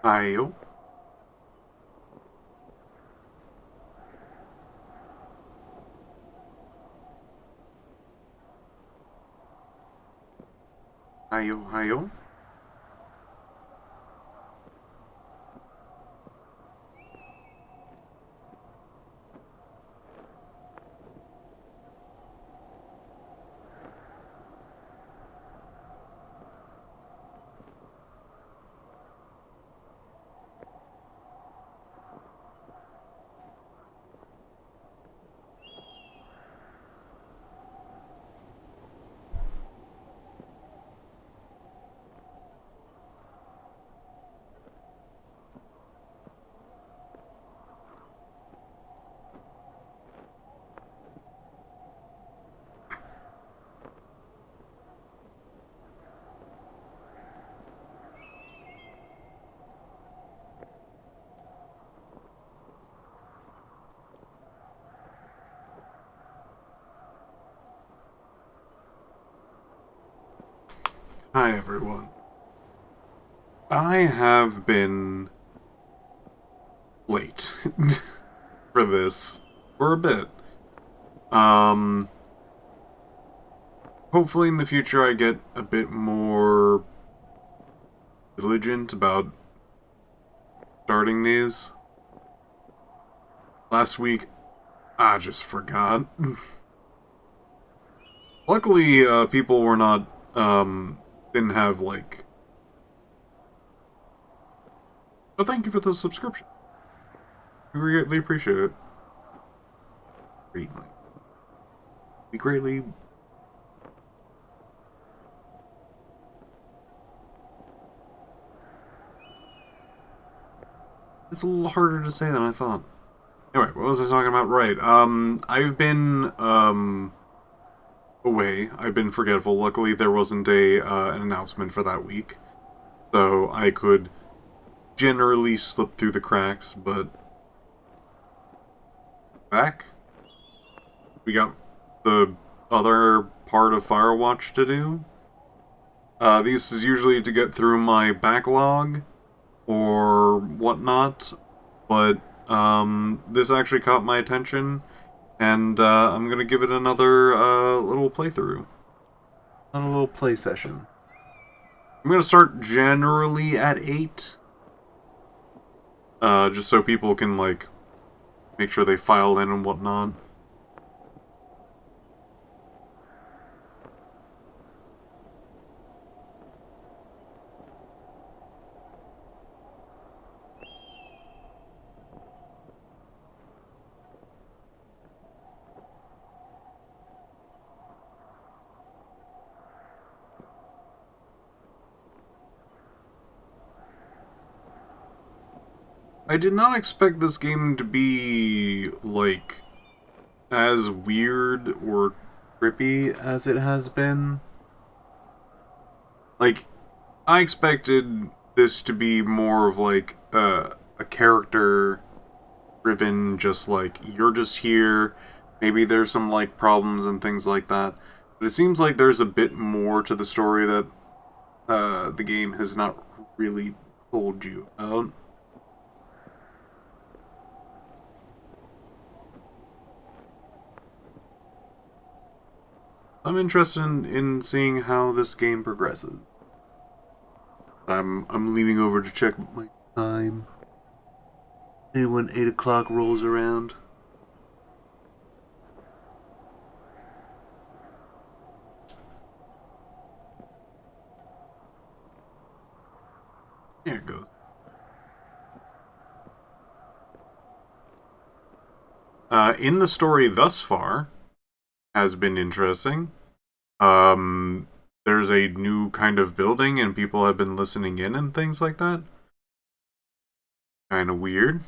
Ayo. Ayo, ayo. Hi, everyone. I have been late for this for a bit. Um, Hopefully in the future I get a bit more diligent about starting these. Last week, I just forgot. Luckily, people were not, didn't have, like... Oh, thank you for the subscription. We greatly appreciate it. Greatly. We greatly... It's a little harder to say than I thought. Anyway, what was I talking about? Right. I've been, away. I've been forgetful. Luckily, there wasn't an announcement for that week. So I could generally slip through the cracks, but back. We got the other part of Firewatch to do. This is usually to get through my backlog or whatnot, but this actually caught my attention, and I'm gonna give it another little playthrough, a little play session. I'm gonna start generally at 8, just so people can like make sure they file in and whatnot. I did not expect this game to be like as weird or trippy as it has been. Like, I expected this to be more of like a character driven, just like you're just here. Maybe there's some like problems and things like that. But it seems like there's a bit more to the story that the game has not really told you about. I'm interested in seeing how this game progresses. I'm leaning over to check my time. And when 8 o'clock rolls around. There it goes. In the story thus far has been interesting. Um, there's a new kind of building, and people have been listening in and things like that. Kind of weird.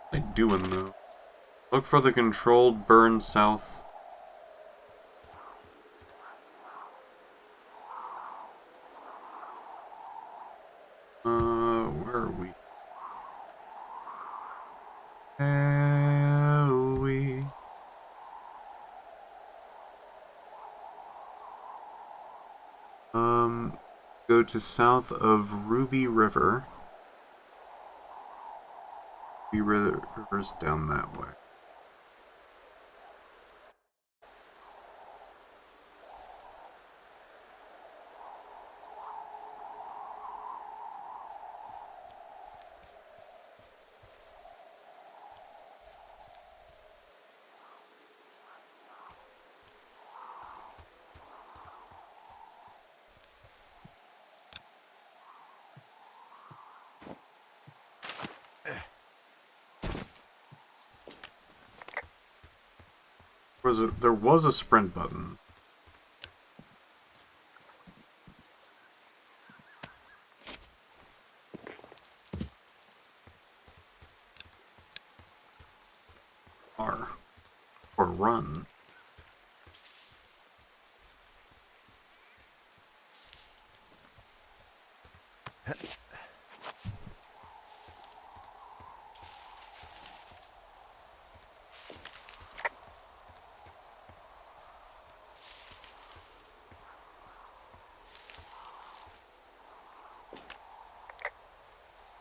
What are they doing though? Look for the controlled burn south. Where are we? Go to south of Ruby River. Ruby River's down that way. There was a sprint button. Or run.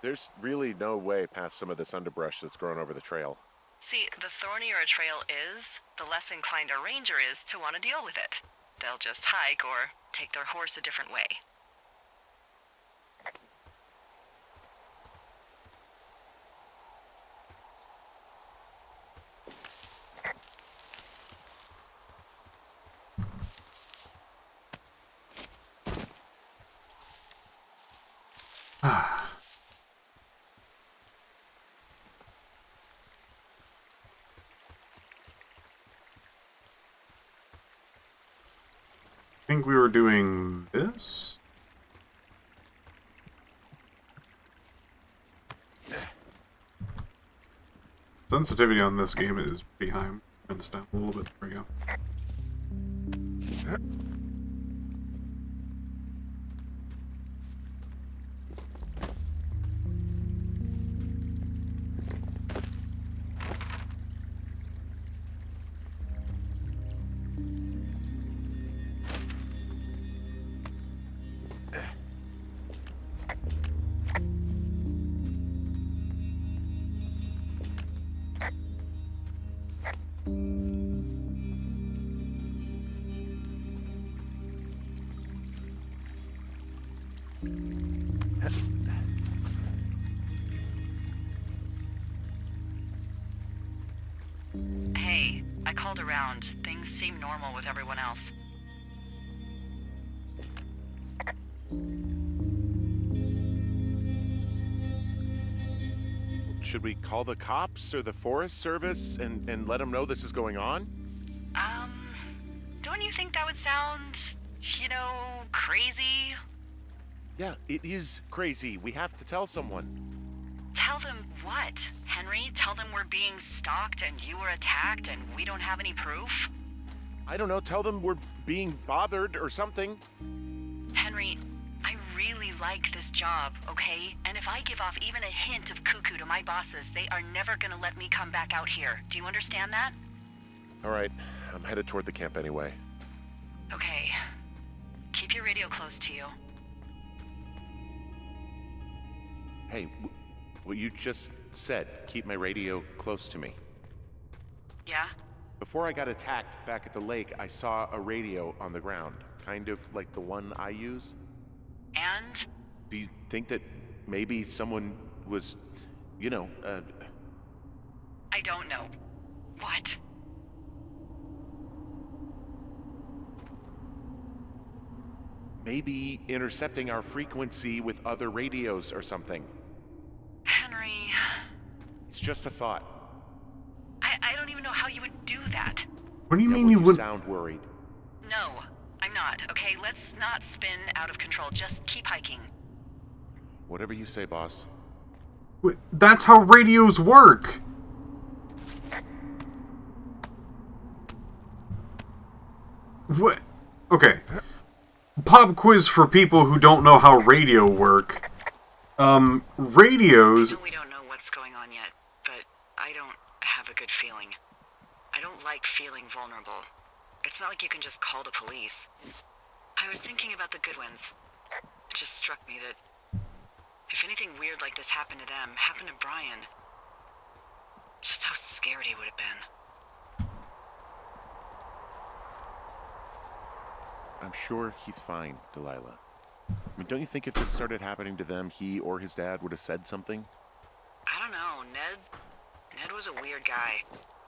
There's really no way past some of this underbrush that's grown over the trail. See, the thornier a trail is, the less inclined a ranger is to want to deal with it. They'll just hike or take their horse a different way. I think we were doing this? Sensitivity on this game is pretty high. Turn this down a little bit. There we go. Hey, I called around. Things seem normal with everyone else. Should we call the cops or the Forest Service and let them know this is going on? Don't you think that would sound, crazy? Yeah, it is crazy. We have to tell someone. Tell them what, Henry? Tell them we're being stalked and you were attacked and we don't have any proof? I don't know, tell them we're being bothered or something. Henry, I really like this job, okay? And if I give off even a hint of cuckoo to my bosses, they are never gonna let me come back out here. Do you understand that? All right, I'm headed toward the camp anyway. Okay. Keep your radio close to you. Hey, what you just said, keep my radio close to me. Yeah? Before I got attacked back at the lake, I saw a radio on the ground, kind of like the one I use. And? Do you think that maybe someone was, I don't know. What? maybe intercepting our frequency with other radios or something? Henry... It's just a thought. I don't even know how you would do that. What do you Yeah, mean well, you would... sound worried. No, I'm not, okay? Let's not spin out of control. Just keep hiking. Whatever you say, boss. Wait, that's how radios work! What? Okay. Pop quiz for people who don't know how radio work. Radios... I know we don't know what's going on yet, but I don't have a good feeling. I don't like feeling vulnerable. It's not like you can just call the police. I was thinking about the Goodwins. It just struck me that if anything weird like this happened to them, happened to Brian, just how scared he would have been. I'm sure he's fine, Delilah. I mean, don't you think if this started happening to them, he or his dad would have said something? I don't know, Ned was a weird guy.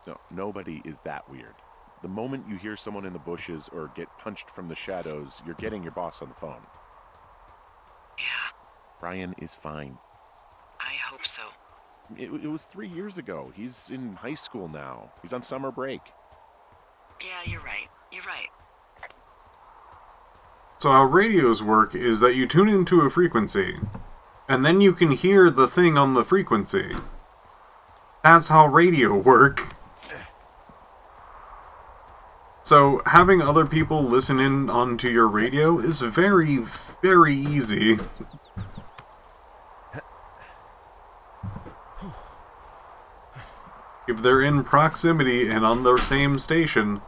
No, nobody is that weird. The moment you hear someone in the bushes or get punched from the shadows, you're getting your boss on the phone. Yeah, Brian is fine. I hope so. It was 3 years ago. He's in high school now. He's on summer break. Yeah, you're right. You're right. So how radios work is that you tune into a frequency, and then you can hear the thing on the frequency. That's how radio work. So having other people listen in onto your radio is very, very easy. If they're in proximity and on the same station,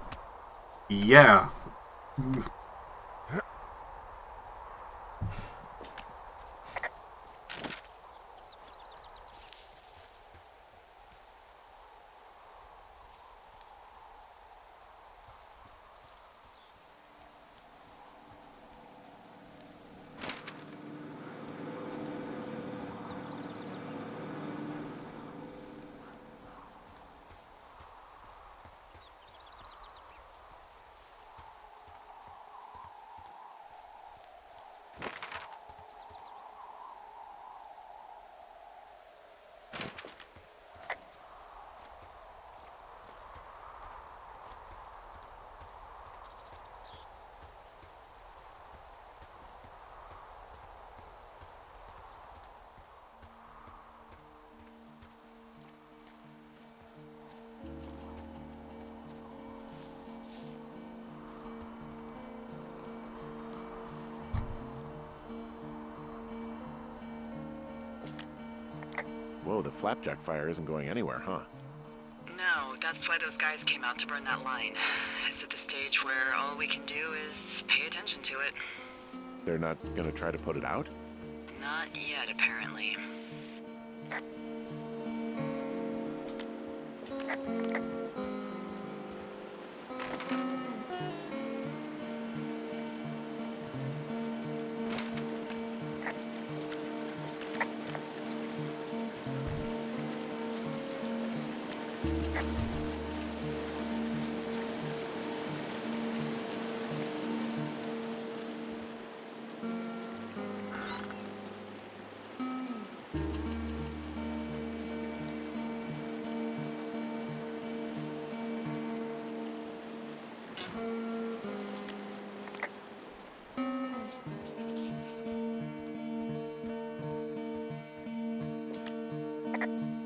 yeah. Whoa, the flapjack fire isn't going anywhere, huh? No, that's why those guys came out to burn that line. It's at the stage where all we can do is pay attention to it. They're not gonna try to put it out? Not yet, apparently.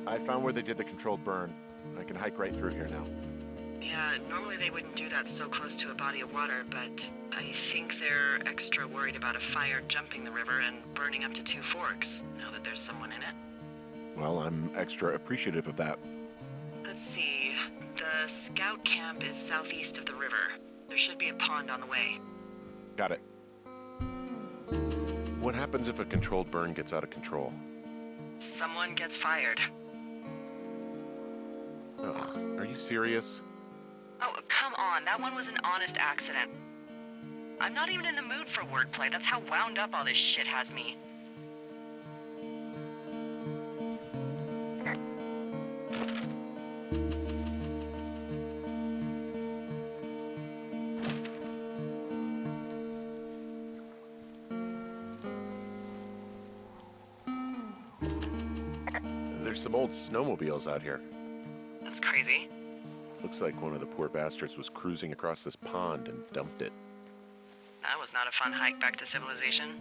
I found where they did the controlled burn. I can hike right through here now. Yeah, normally they wouldn't do that so close to a body of water, but I think they're extra worried about a fire jumping the river and burning up to 2 forks, now that there's someone in it. Well, I'm extra appreciative of that. Let's see. The scout camp is southeast of the river. There should be a pond on the way. Got it. What happens if a controlled burn gets out of control? Someone gets fired. Ugh, are you serious? Oh, come on. That one was an honest accident. I'm not even in the mood for wordplay. That's how wound up all this shit has me. There's some old snowmobiles out here. That's crazy. Looks like one of the poor bastards was cruising across this pond and dumped it. That was not a fun hike back to civilization.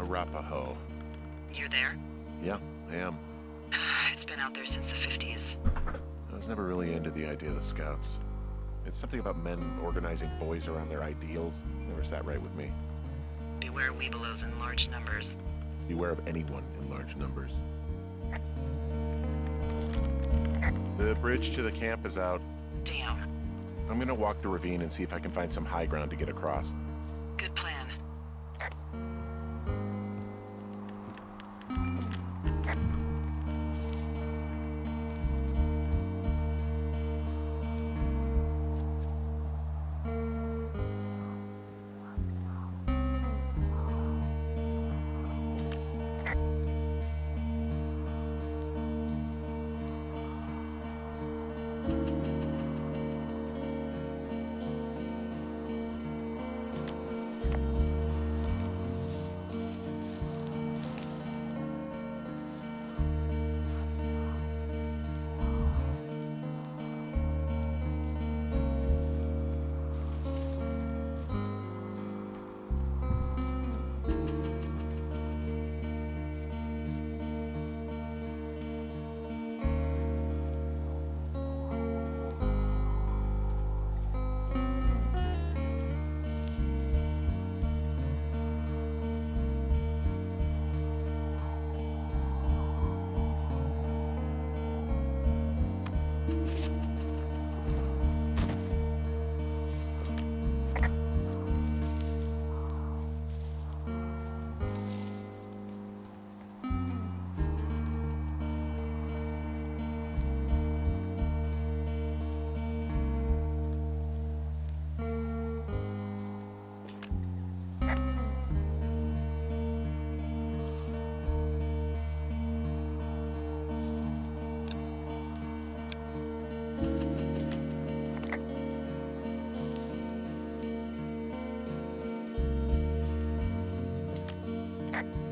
Arapaho. You're there? Yeah, I am. It's been out there since the 50s. I was never really into the idea of the Scouts. It's something about men organizing boys around their ideals. Never sat right with me. Beware weebelows in large numbers. Beware of anyone in large numbers. The bridge to the camp is out. Damn. I'm gonna walk the ravine and see if I can find some high ground to get across. Good plan.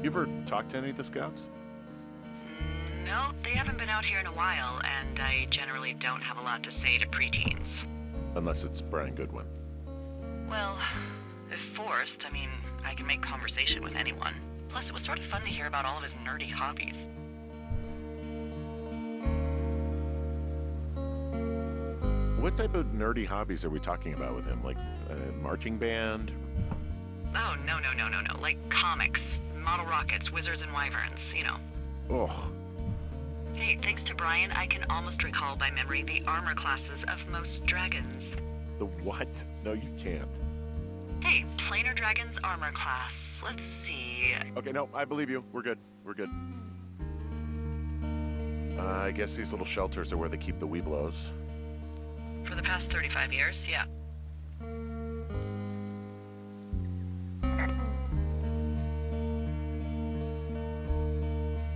You ever talked to any of the Scouts? No, they haven't been out here in a while, and I generally don't have a lot to say to preteens. Unless it's Brian Goodwin. Well, if forced, I mean, I can make conversation with anyone. Plus, it was sort of fun to hear about all of his nerdy hobbies. What type of nerdy hobbies are we talking about with him? Like a marching band? Oh, no. Like comics, model rockets, wizards and wyverns, you know. Ugh. Hey, thanks to Brian, I can almost recall by memory the armor classes of most dragons. The what? No, you can't. Hey, planar dragon's armor class. Let's see. Okay, no, I believe you. We're good. We're good. I guess these little shelters are where they keep the weeblos. For the past 35 years, yeah.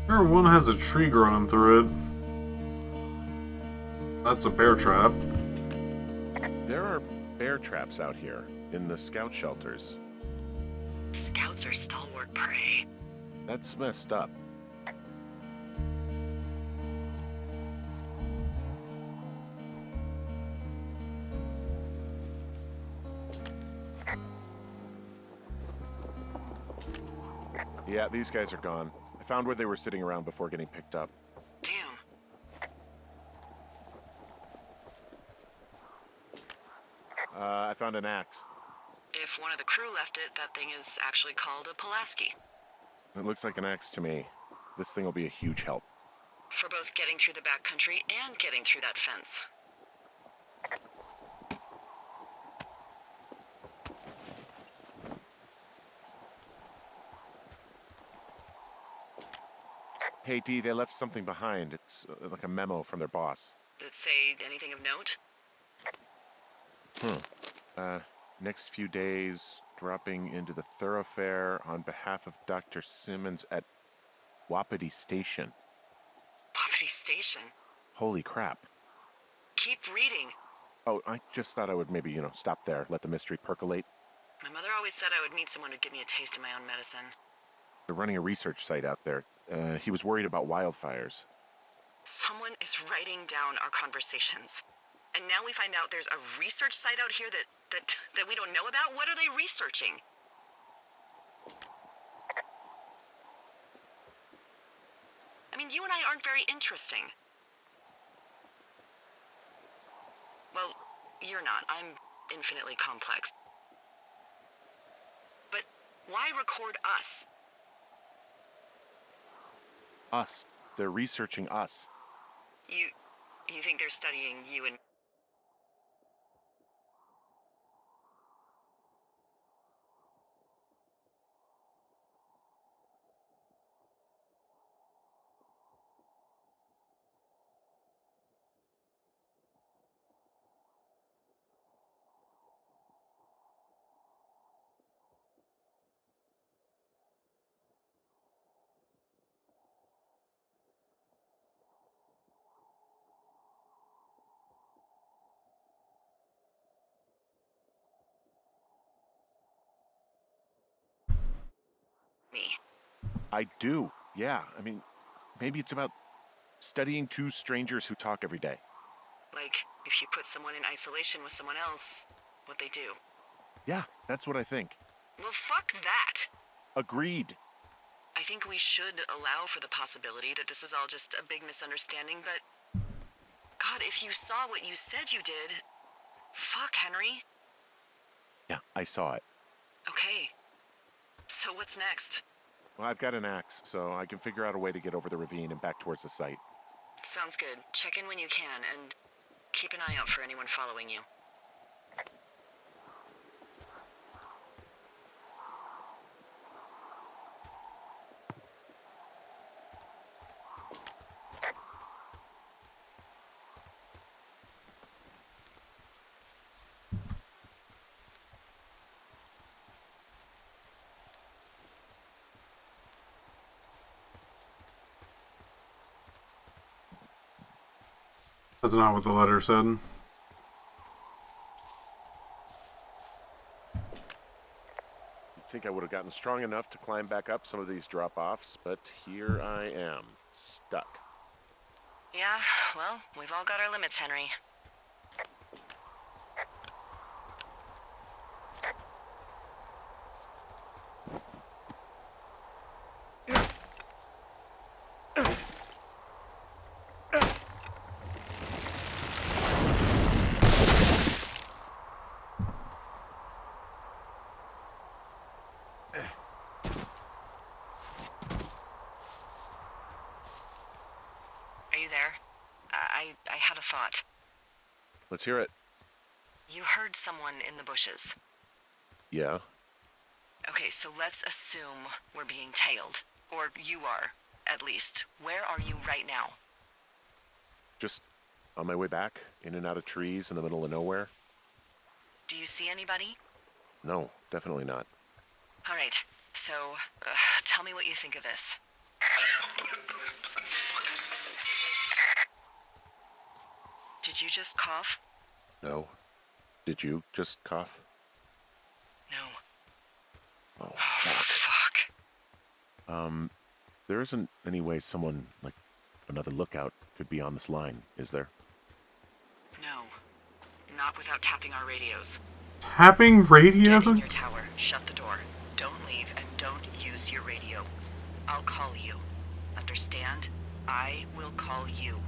Sure, one has a tree growing through it. That's a bear trap. There are bear traps out here in the scout shelters. Scouts are stalwart prey. That's messed up. Yeah, these guys are gone. I found where they were sitting around before getting picked up. Damn. I found an axe. If one of the crew left it, that thing is actually called a Pulaski. It looks like an axe to me. This thing will be a huge help. For both getting through the backcountry and getting through that fence. Hey, Dee, they left something behind. It's like a memo from their boss. Did it say anything of note? Next few days, dropping into the thoroughfare on behalf of Dr. Simmons at Wapiti Station. Wapiti Station? Holy crap. Keep reading. Oh, I just thought I would maybe, stop there, let the mystery percolate. My mother always said I would meet someone who'd give me a taste of my own medicine. They're running a research site out there. He was worried about wildfires. Someone is writing down our conversations. And now we find out there's a research site out here that we don't know about? What are they researching? mean, you and I aren't very interesting. Well, you're not. I'm infinitely complex. But why record us? Us. They're researching us. You think they're studying you and... me? I do. Yeah, I mean, maybe it's about studying two strangers who talk every day. Like, if you put someone in isolation with someone else, what they do. Yeah, that's what I think. Well, fuck that. Agreed. I think we should allow for the possibility that this is all just a big misunderstanding, but... God, if you saw what you said you did... Fuck, Henry. Yeah, I saw it. Okay. So what's next? Well, I've got an axe, so I can figure out a way to get over the ravine and back towards the site. Sounds good. Check in when you can, and keep an eye out for anyone following you. That's not what the letter said. You'd think I would have gotten strong enough to climb back up some of these drop-offs, but here I am, stuck. Yeah, well, we've all got our limits, Henry. Are you there? I had a thought. Let's hear it. You heard someone in the bushes. Yeah? Okay, so let's assume we're being tailed. Or you are, at least. Where are you right now? Just on my way back, in and out of trees in the middle of nowhere? Do you see anybody? No, definitely not. All right, so tell me what you think of this. Did you just cough? No. Did you just cough? No. Oh, Oh, fuck. fuck. There isn't any way someone, like, another lookout could be on this line, is there? No. Not without tapping our radios. Tapping Get in your radios? tower, shut the door. Don't leave, and don't use your radio. I'll call you. Understand? I will call you.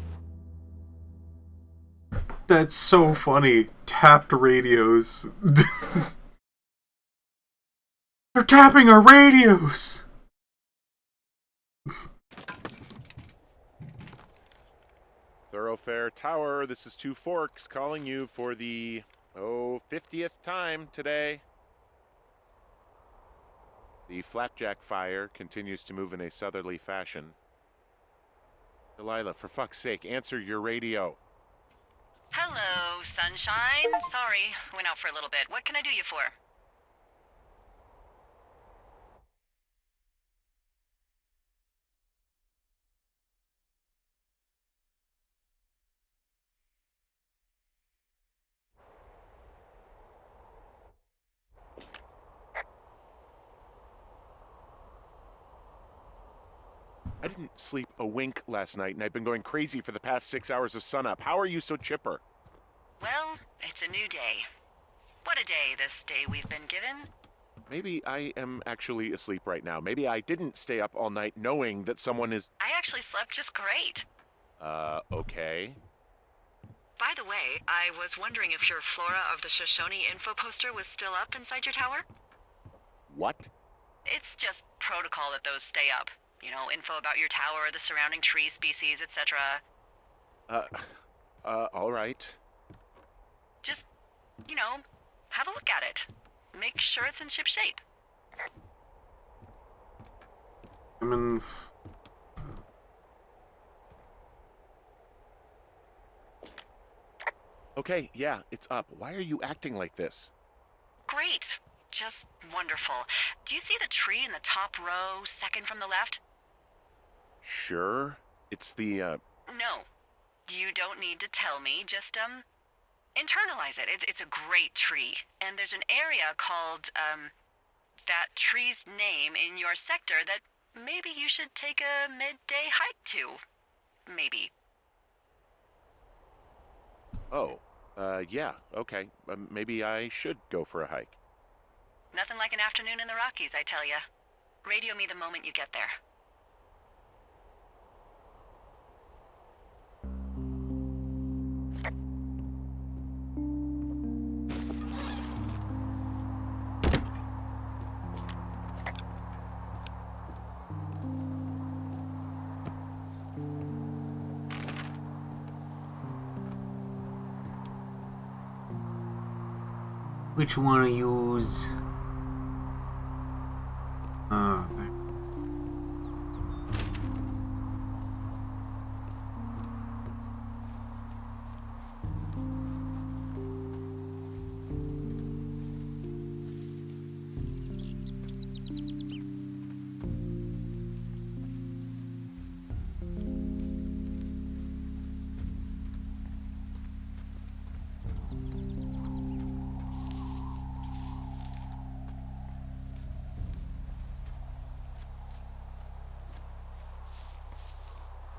That's so funny. Tapped radios. They're tapping our radios! Thoroughfare Tower, this is Two Forks calling you for the, 50th time today. The flapjack fire continues to move in a southerly fashion. Delilah, for fuck's sake, answer your radio. Hello, sunshine. Sorry, went out for a little bit. What can I do you for? I didn't sleep a wink last night, and I've been going crazy for the past 6 hours of sunup. How are you so chipper? Well, it's a new day. What a day, this day we've been given. Maybe I am actually asleep right now. Maybe I didn't stay up all night knowing that someone is. I actually slept just great. Okay. By the way, I was wondering if your Flora of the Shoshone info poster was still up inside your tower? What? It's just protocol that those stay up. You know, info about your tower, the surrounding tree species, etc. Uh, all right. Just, you know, have a look at it. Make sure it's in ship shape. I'm in. Okay, yeah, it's up. Why are you acting like this? Great. Just wonderful. Do you see the tree in the top row, second from the left? Sure. It's the, No. You don't need to tell me. Just, internalize it. It's a great tree. And there's an area called, that tree's name in your sector that maybe you should take a midday hike to. Maybe. oh, yeah, okay. Maybe I should go for a hike. Nothing like an afternoon in the Rockies, I tell ya. Radio me the moment you get there. Which one to use? There.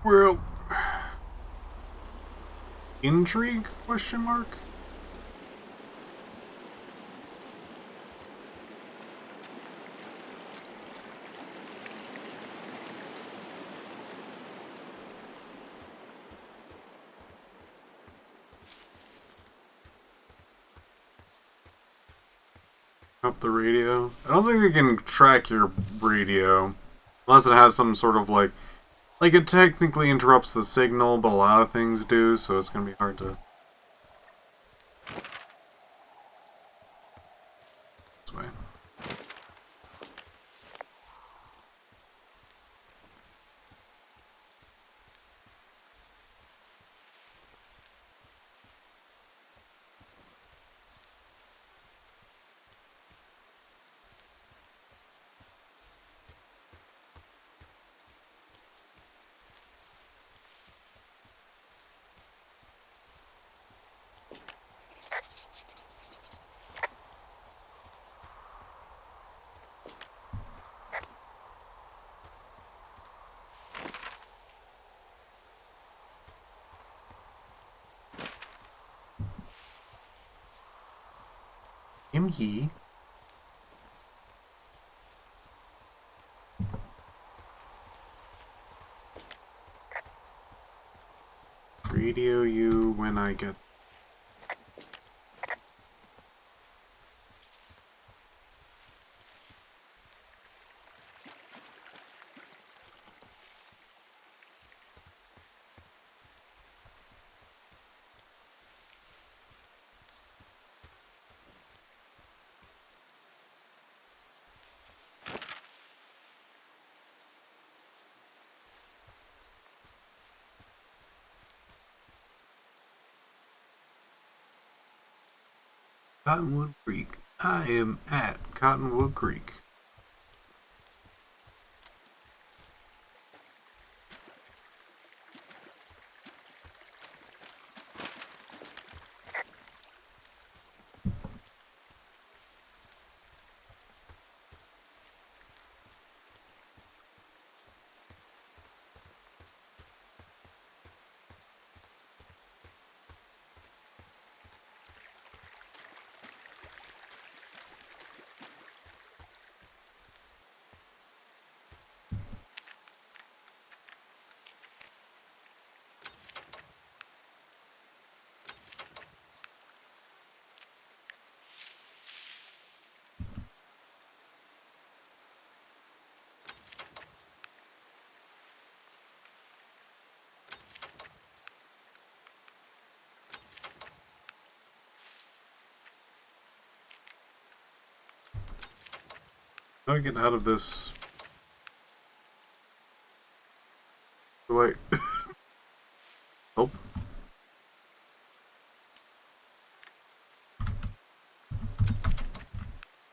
Well, intrigue? Question mark. Up the radio. I don't think they can track your radio unless it has some sort of like it technically interrupts the signal, but a lot of things do, so it's gonna be hard to. This way. He. Radio you when I get. Cottonwood Creek. I am at Cottonwood Creek. How do I get out of this? Do I... Oh.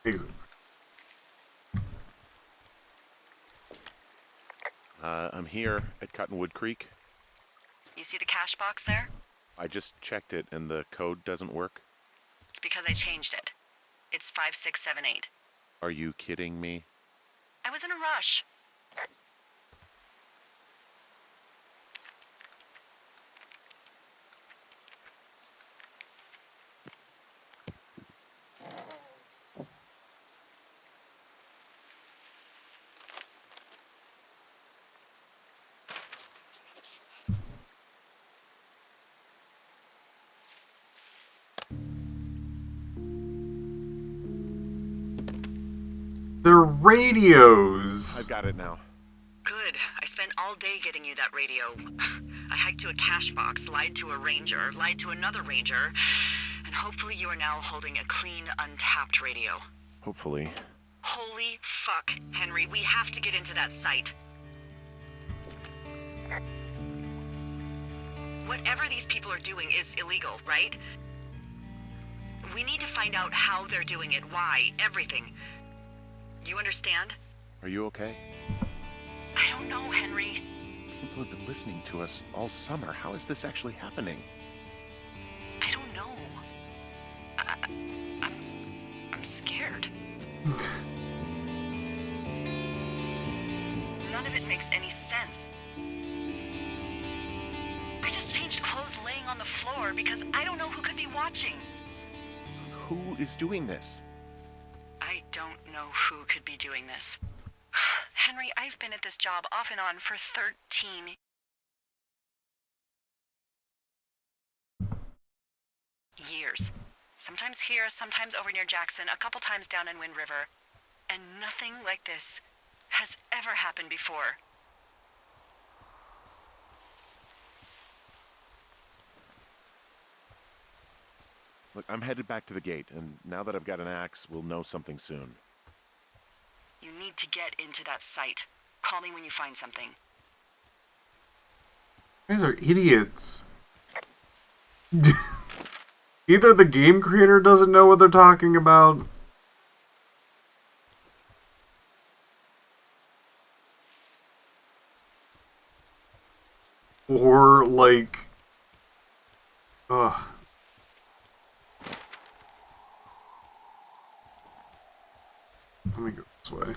Exit. I'm here at Cottonwood Creek. You see the cash box there? I just checked it and the code doesn't work. It's because I changed it. It's 5678. Are you kidding me? I was in a rush. They're radios! I've got it now. Good. I spent all day getting you that radio. I hiked to a cash box, lied to a ranger, lied to another ranger, and hopefully you are now holding a clean, untapped radio. Hopefully. Holy fuck, Henry, we have to get into that site. Whatever these people are doing is illegal, right? We need to find out how they're doing it, why, everything. You understand? Are you okay? I don't know, Henry. People have been listening to us all summer. How is this actually happening? I don't know. I'm scared. None of it makes any sense. I just changed clothes laying on the floor because I don't know who could be watching. Who is doing this? I don't know who could be doing this. Henry, I've been at this job off and on for 13 years. Sometimes here, sometimes over near Jackson, a couple times down in Wind River. And nothing like this has ever happened before. Look, I'm headed back to the gate, and now that I've got an axe, we'll know something soon. You need to get into that site. Call me when you find something. You guys are idiots. Either the game creator doesn't know what they're talking about, or like, ugh. Let me go this way.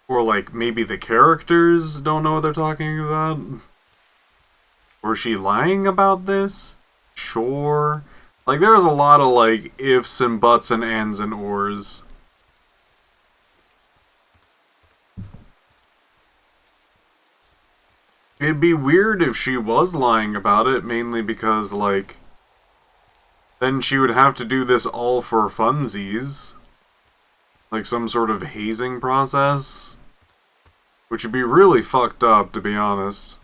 Or like maybe the characters don't know what they're talking about. Or is she lying about this? Sure. Like there's a lot of like ifs and buts and ands and ors. It'd be weird if she was lying about it, mainly because like then she would have to do this all for funsies. Like some sort of hazing process. Which would be really fucked up, to be honest.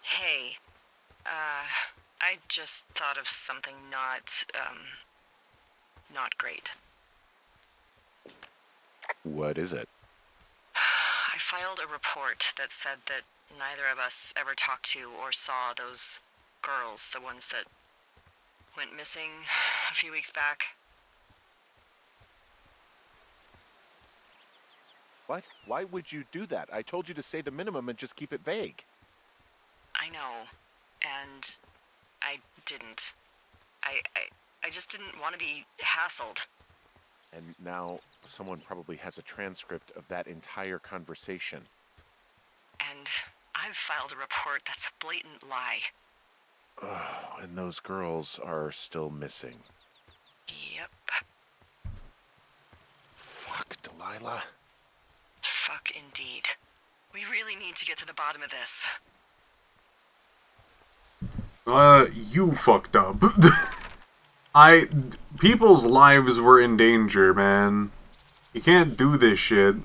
Hey, I just thought of something not great. What is it? I filed a report that said that neither of us ever talked to or saw those girls, the ones that went missing a few weeks back. What? Why would you do that? I told you to say the minimum and just keep it vague. I know, and I didn't. I just didn't want to be hassled. And now someone probably has a transcript of that entire conversation. And I've filed a report that's a blatant lie. Oh, and those girls are still missing. Yep. Fuck, Delilah. Fuck indeed. We really need to get to the bottom of this. You fucked up. People's lives were in danger, man. You can't do this shit.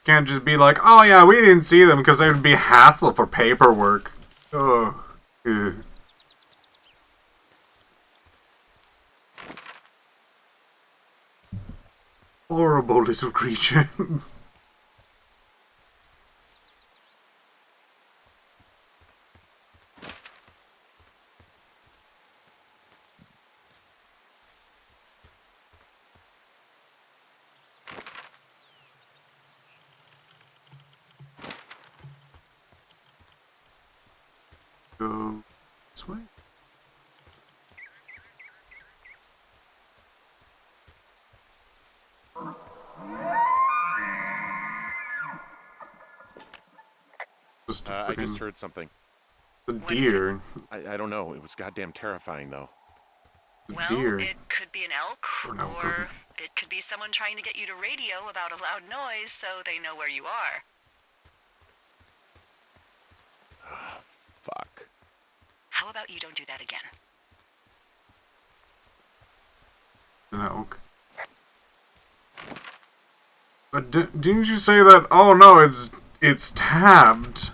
Can't just be like, oh yeah, we didn't see them because there'd be hassle for paperwork. Ugh. Ugh. Horrible little creature. Go this way. Just a I just freaking heard something. deer. I don't know. It was goddamn terrifying, though. Well, Deer. it could be an elk, Or an elk, or it could be someone trying to get you to radio about a loud noise so they know where you are. Fuck. How about you don't do that again? An elk. But didn't you say that? Oh no, it's tabbed.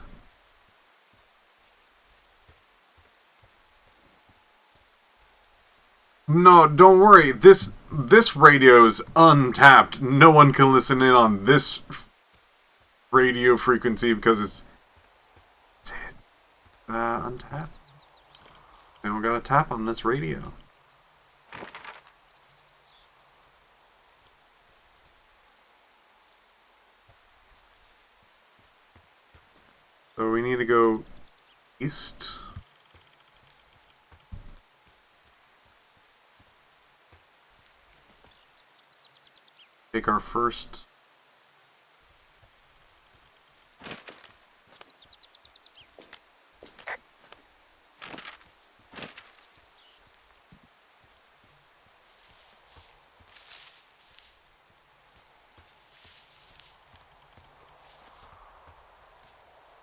No, don't worry. This radio is untapped. No one can listen in on this radio frequency because it's untapped. We don't got a tap on this radio. So we need to go east. Take our first.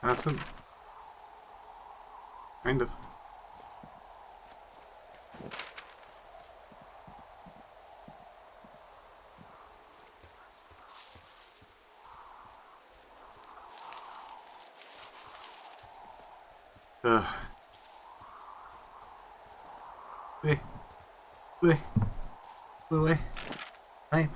Acid? Kind of. Wait. Wait. Wait. Hey.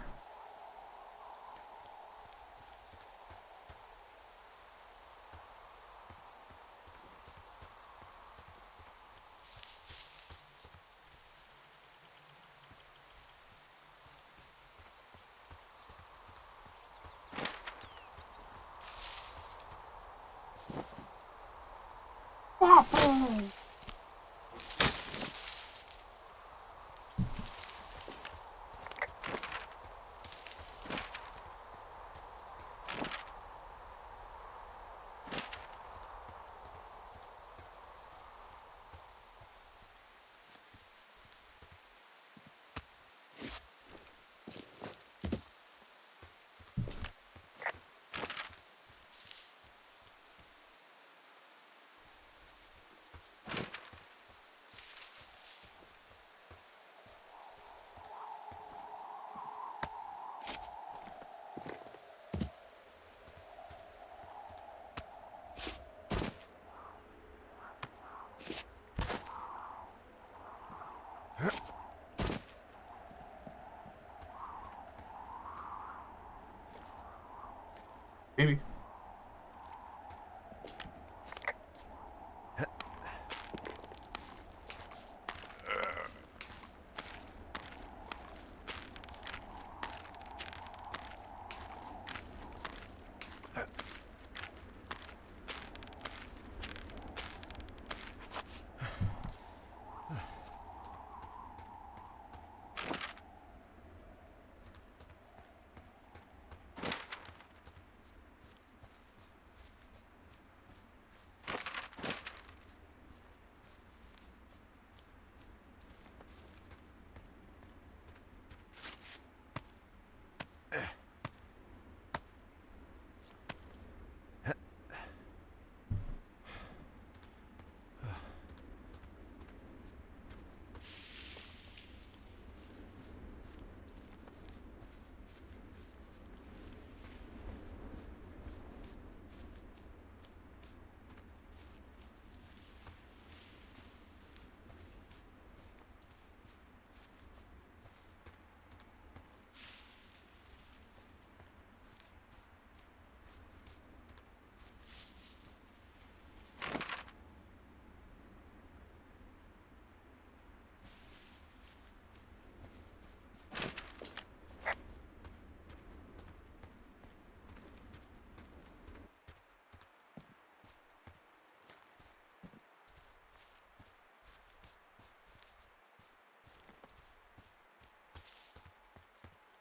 Maybe.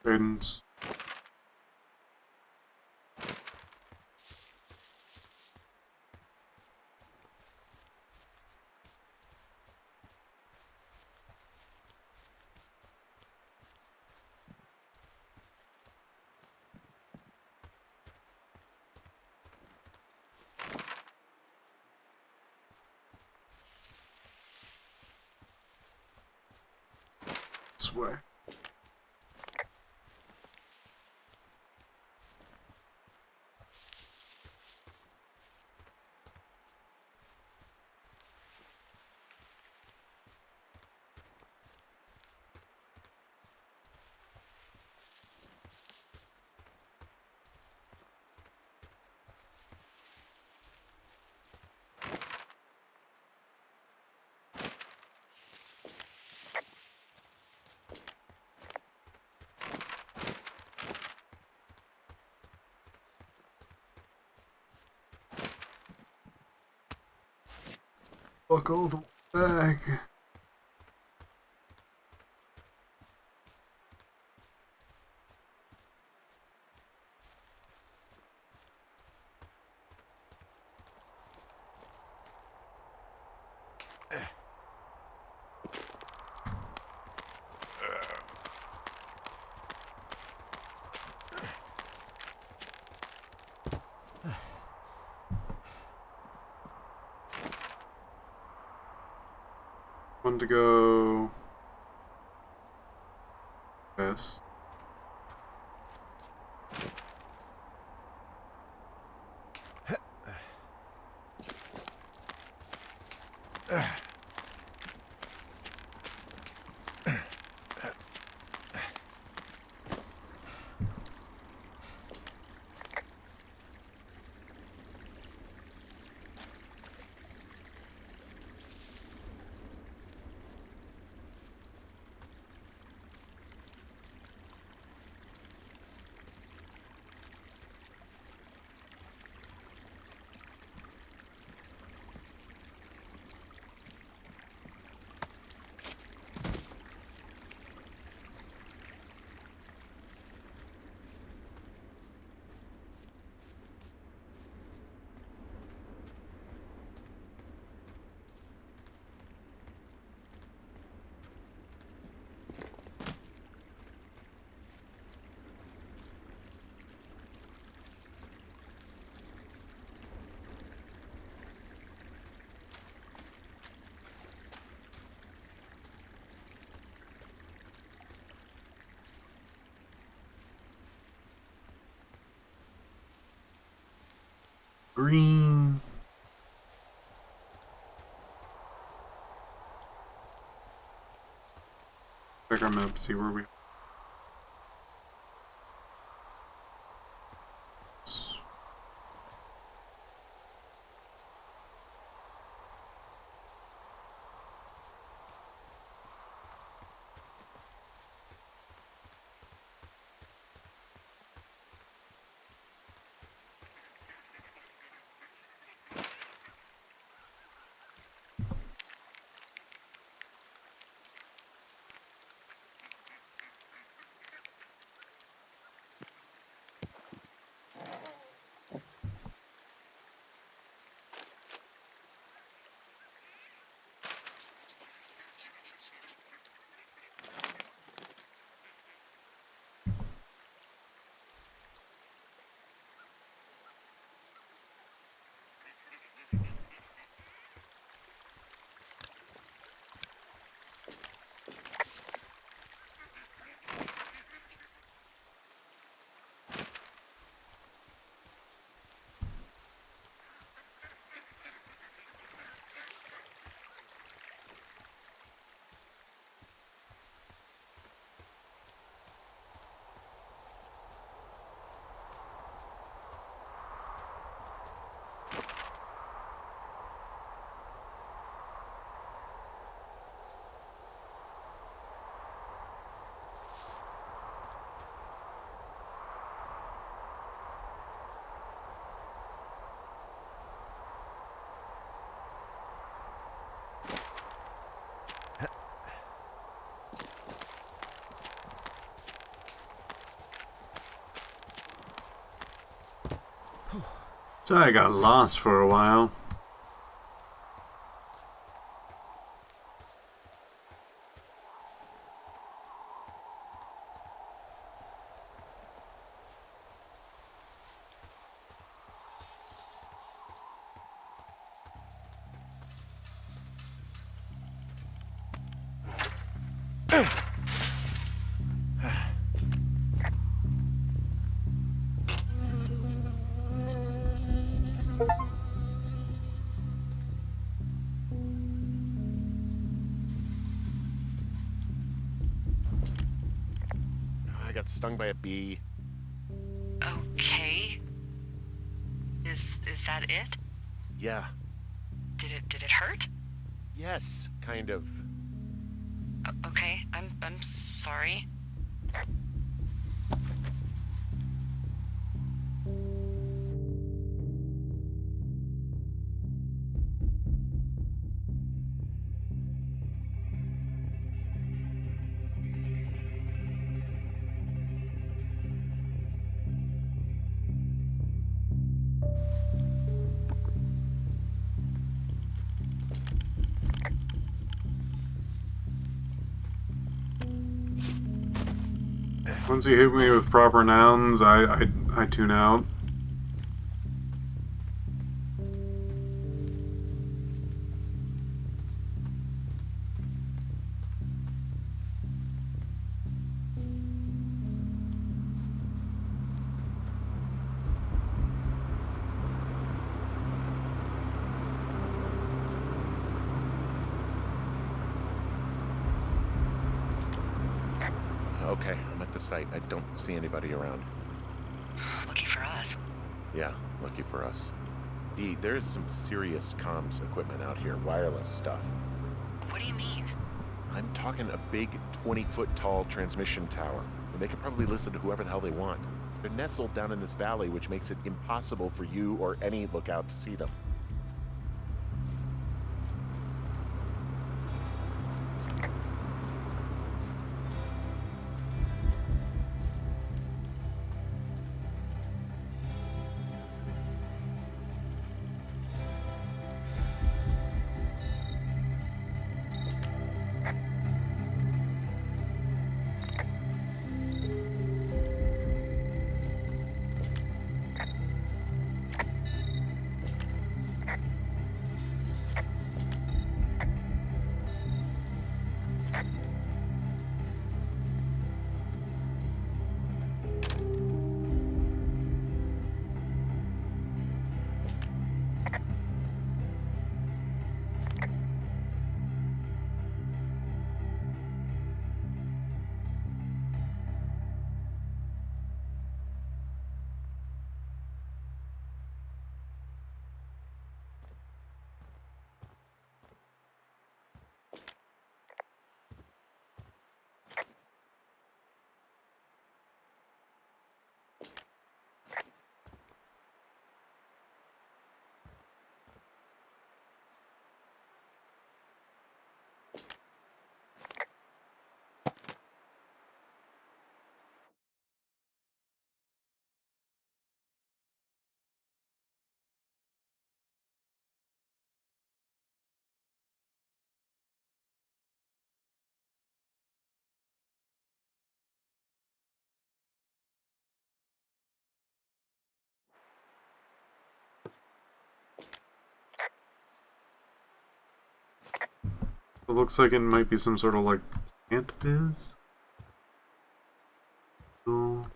Cadence. This way. Buckle the bag. One to go. Yes. Green. Check our map, see where we. So I got lost for a while. I got stung by a bee. Okay. Is that it? Yeah. Did it hurt? Yes, kind of. Okay. I'm sorry. Once you hit me with proper nouns, I tune out. Okay, I'm at the site. I don't see anybody around. Lucky for us. Yeah, lucky for us. Dee, there's some serious comms equipment out here, wireless stuff. What do you mean? I'm talking a big 20-foot tall transmission tower, and they could probably listen to whoever the hell they want. They're nestled down in this valley, which makes it impossible for you or any lookout to see them. It looks like it might be some sort of like plant biz. Oh.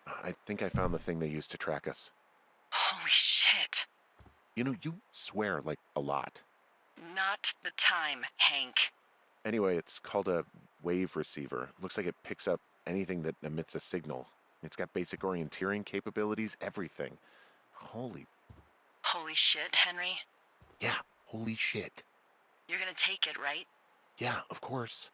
I think I found the thing they used to track us. Holy shit. You know, you swear like a lot. Not the time, Hank. Anyway, it's called a wave receiver. Looks like it picks up anything that emits a signal. It's got basic orienteering capabilities, everything. Holy... Holy shit, Henry. Yeah, holy shit. You're gonna take it, right? Yeah, of course.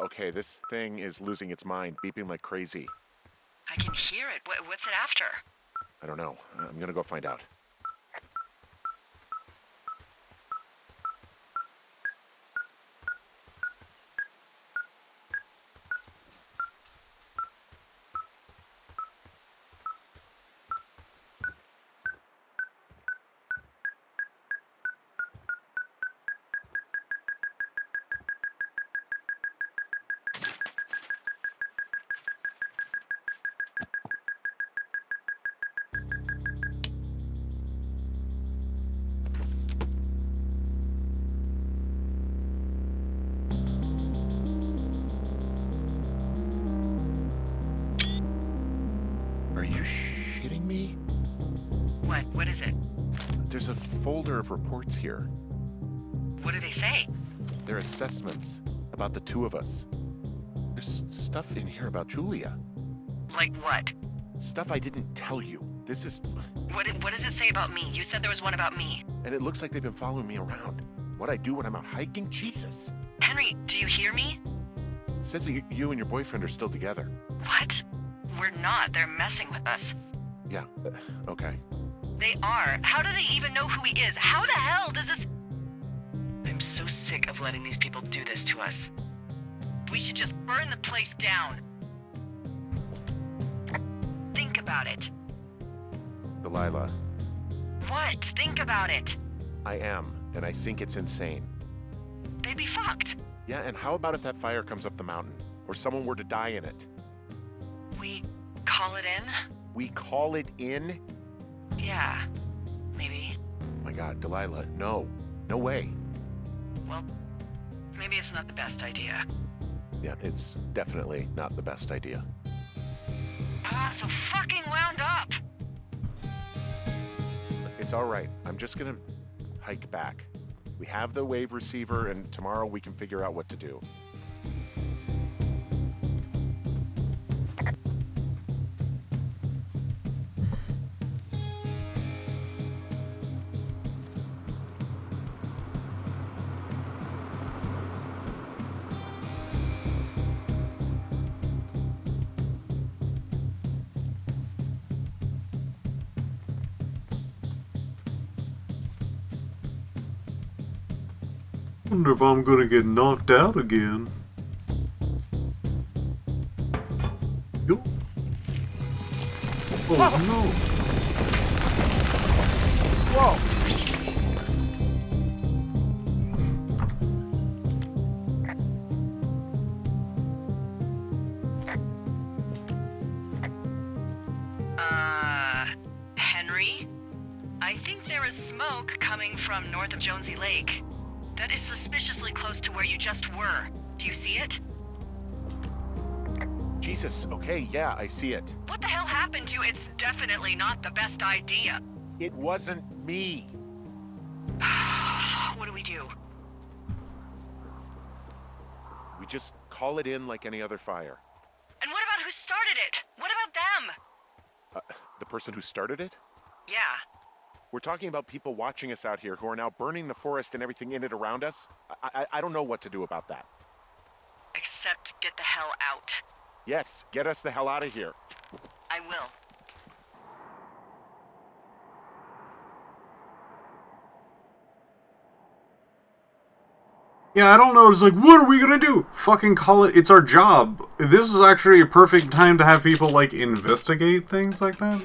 Okay, this thing is losing its mind, beeping like crazy. I can hear it. What's it after? I don't know. I'm gonna go find out. Are you shitting me? What is it? There's a folder of reports here. What do they say? They're assessments about the two of us. There's stuff in here about Julia. Like what? Stuff I didn't tell you. This is... What does it say about me? You said there was one about me. And it looks like they've been following me around. What I do when I'm out hiking? Jesus. Henry, do you hear me? It says that you and your boyfriend are still together. What? We're not. They're messing with us. Yeah, okay. They are. How do they even know who he is? How the hell does this... I'm so sick of letting these people do this to us. We should just burn the place down. Think about it. Delilah, What? Think about it. I am, and I think it's insane. They'd be fucked. Yeah, and how about if that fire comes up the mountain? Or someone were to die in it? We call it in? We call it in? Yeah. Maybe. My God, Delilah, no. No way. Well, maybe it's not the best idea. Yeah, it's definitely not the best idea. So fucking wound up. It's all right. I'm just gonna hike back. We have the wave receiver, and tomorrow we can figure out what to do. Wonder if I'm gonna get knocked out again. Yo. Oh no. Whoa! Henry? I think there is smoke coming from north of Jonesy Lake. That is suspiciously close to where you just were. Do you see it? Jesus, okay, yeah, I see it. What the hell happened to you? It's definitely not the best idea. It wasn't me. What do we do? We just call it in like any other fire. And what about who started it? What about them? The person who started it? Yeah. We're talking about people watching us out here who are now burning the forest and everything in it around us. I don't know what to do about that. Except get the hell out. Yes, get us the hell out of here. I will. Yeah, I don't know. It's like, what are we gonna do? Fucking call it. It's our job. This is actually a perfect time to have people, like, investigate things like that.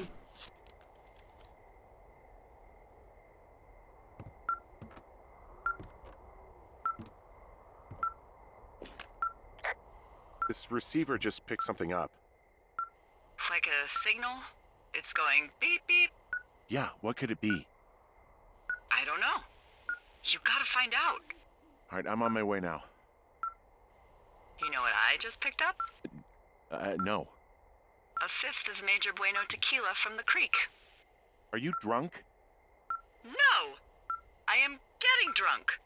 This receiver just picked something up. Like a signal? It's going beep beep. Yeah, what could it be? I don't know. You gotta find out. All right, I'm on my way now. You know what I just picked up? No. A fifth of Major Bueno tequila from the creek. Are you drunk? No! I am getting drunk.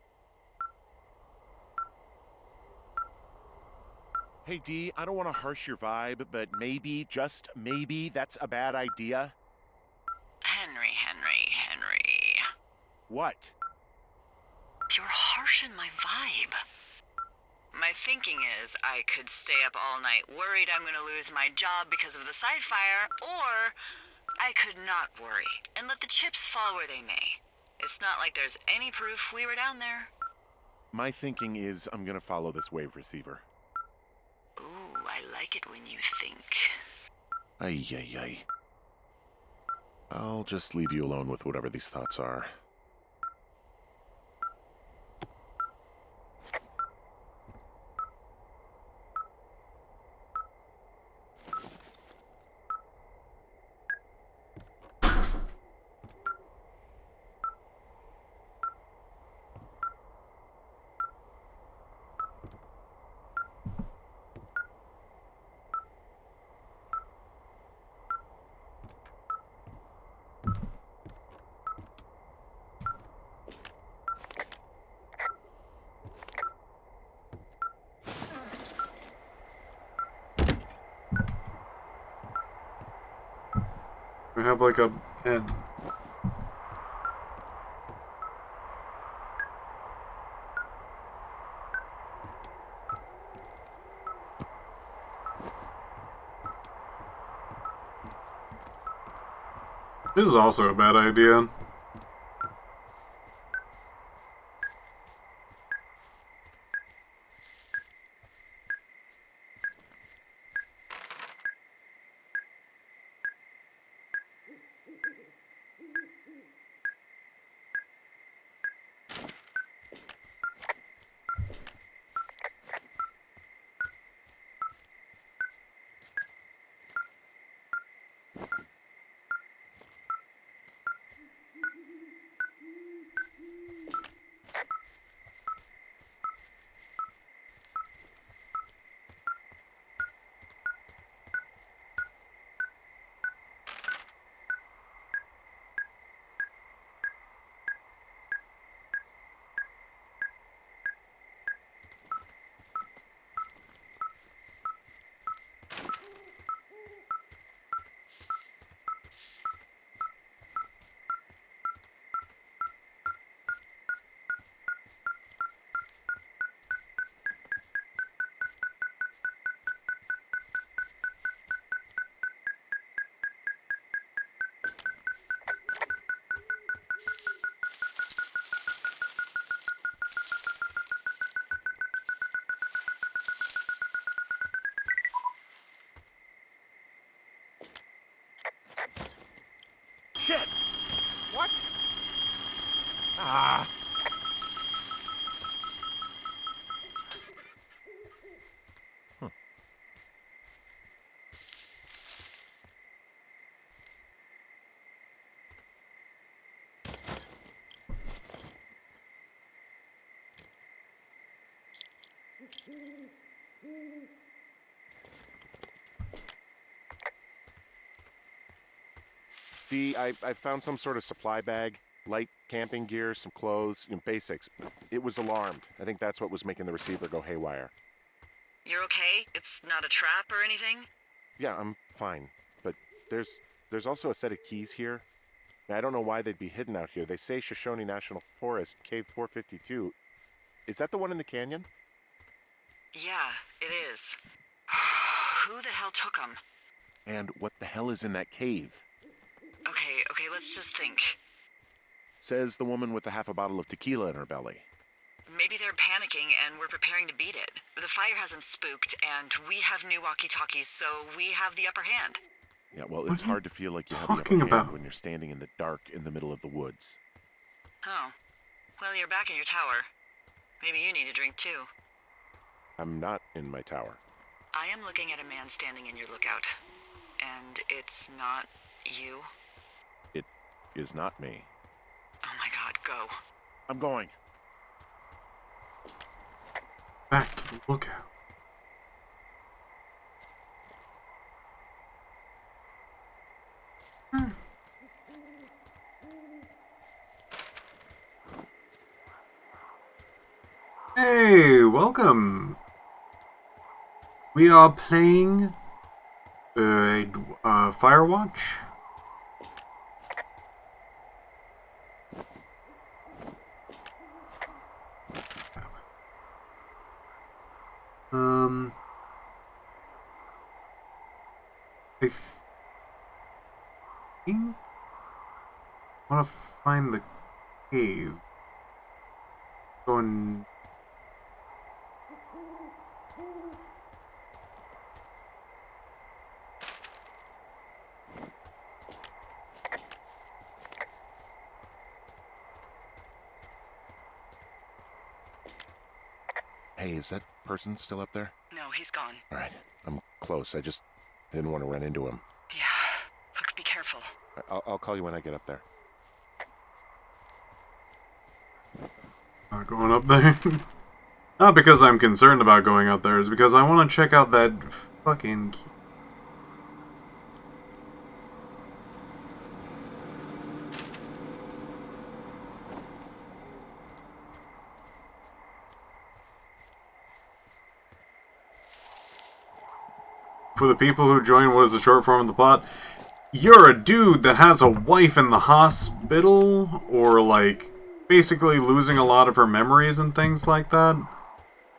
Hey, Dee, I don't want to harsh your vibe, but maybe, just maybe, that's a bad idea. Henry. What? You're harshing my vibe. my thinking is I could stay up all night worried I'm gonna lose my job because of the side fire, or I could not worry and let the chips fall where they may. It's not like there's any proof we were down there. My thinking is I'm gonna follow this wave receiver. Ooh, I like it when you think. Ay, ay, ay. I'll just leave you alone with whatever these thoughts are. We have like a head. This is also a bad idea. Shit! What? Ah! I found some sort of supply bag, light camping gear, some clothes, basics. But it was alarmed. I think that's what was making the receiver go haywire. You're okay? It's not a trap or anything? Yeah, I'm fine. But there's also a set of keys here. I don't know why they'd be hidden out here. They say Shoshone National Forest, Cave 452. Is that the one in the canyon? Yeah, it is. Who the hell took them? And what the hell is in that cave? Okay, let's just think. Says the woman with a half a bottle of tequila in her belly. Maybe they're panicking and we're preparing to beat it. The fire has them spooked, and we have new walkie-talkies, so we have the upper hand. Yeah, well, What it's are you hard to feel like you have the upper talking hand about? when you're standing in the dark in the middle of the woods. Oh. Well, you're back in your tower. Maybe you need a drink, too. I'm not in my tower. I am looking at a man standing in your lookout. And it's not you? It is not me. Oh my god, go. I'm going. Back to the lookout. Hey, welcome. We are playing Firewatch. I think I want to find the cave. Going. Hey, is that person still up there? No, he's gone. All right, I'm close. I didn't want to run into him. Yeah. Look, be careful. I'll call you when I get up there. Not going up there. Not because I'm concerned about going up there, it's because I want to check out that fucking key. For the people who join what is the short form of the plot, you're a dude that has a wife in the hospital, or like basically losing a lot of her memories and things like that.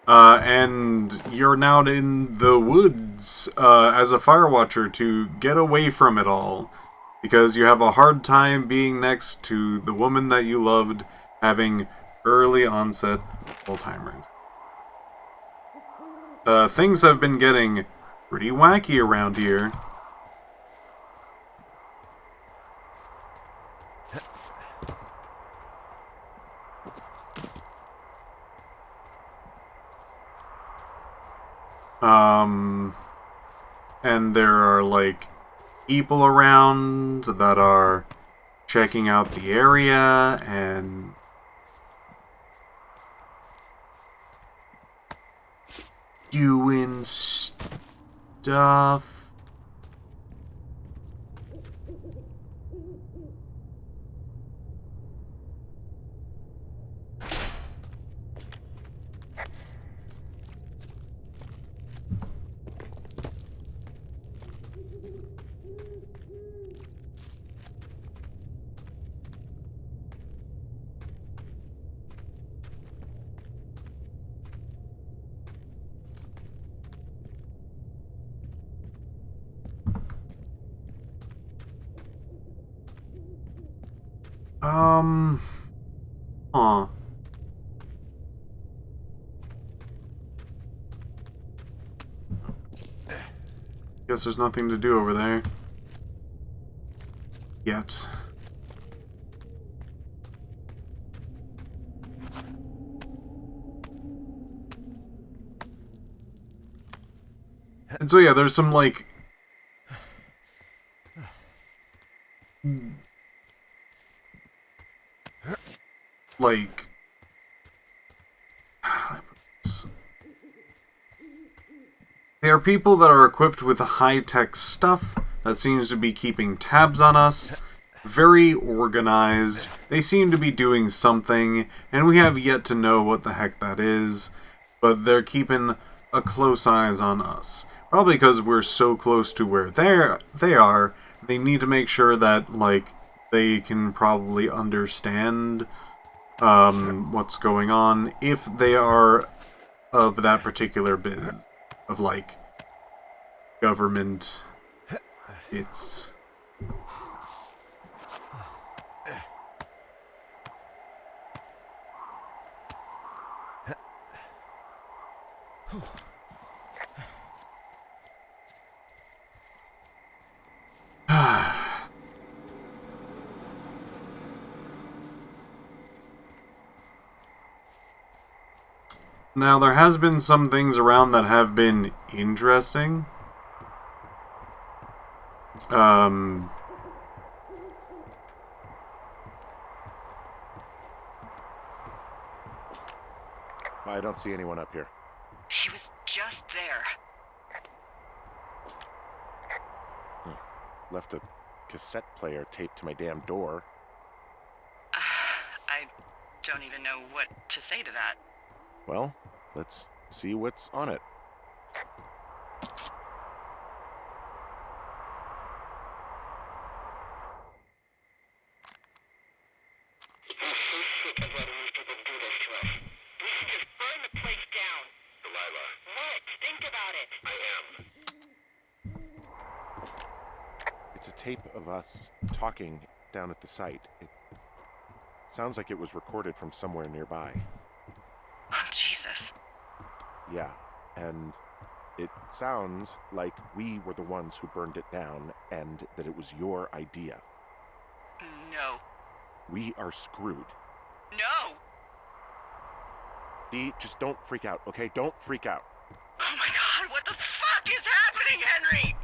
And you're now in the woods as a firewatcher to get away from it all. Because you have a hard time being next to the woman that you loved having early onset Alzheimer's. Things have been getting pretty wacky around here. And there are, like, people around that are checking out the area and doing stuff. Huh. Guess there's nothing to do over there. Yet. And so yeah, there's some like how do I put this? There are people that are equipped with high-tech stuff that seems to be keeping tabs on us. Very organized. They seem to be doing something, and we have yet to know what the heck that is. But they're keeping a close eyes on us. Probably because we're so close to where they are. They need to make sure that, like, they can probably understand what's going on if they are of that particular biz. Of, like, government. It's... Now, there has been some things around that have been interesting. I don't see anyone up here. He was just there. Left a cassette player taped to my damn door. I don't even know what to say to that. Well, let's see what's on it. tape of us talking down at the site. It sounds like it was recorded from somewhere nearby. Oh, Jesus. Yeah, and it sounds like we were the ones who burned it down and that it was your idea. No. We are screwed. No! Dee, just don't freak out, okay? Don't freak out. Oh my God, what the fuck is happening, Henry?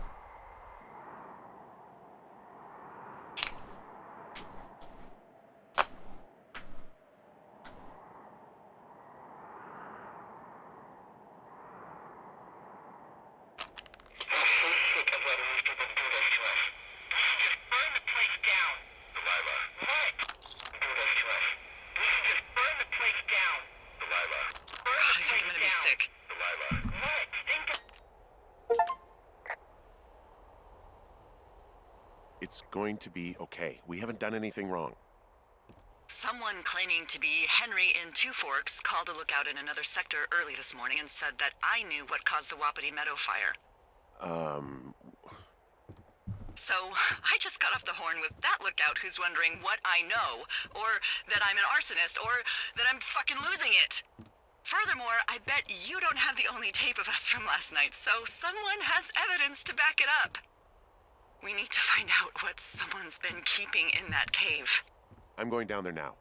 It's going to be okay. We haven't done anything wrong. Someone claiming to be Henry in Two Forks called a lookout in another sector early this morning and said that I knew what caused the Wapiti Meadow fire. So, I just got off the horn with that lookout who's wondering what I know, or that I'm an arsonist, or that I'm fucking losing it. Furthermore, I bet you don't have the only tape of us from last night, so someone has evidence to back it up. We need to find out what someone's been keeping in that cave. I'm going down there now.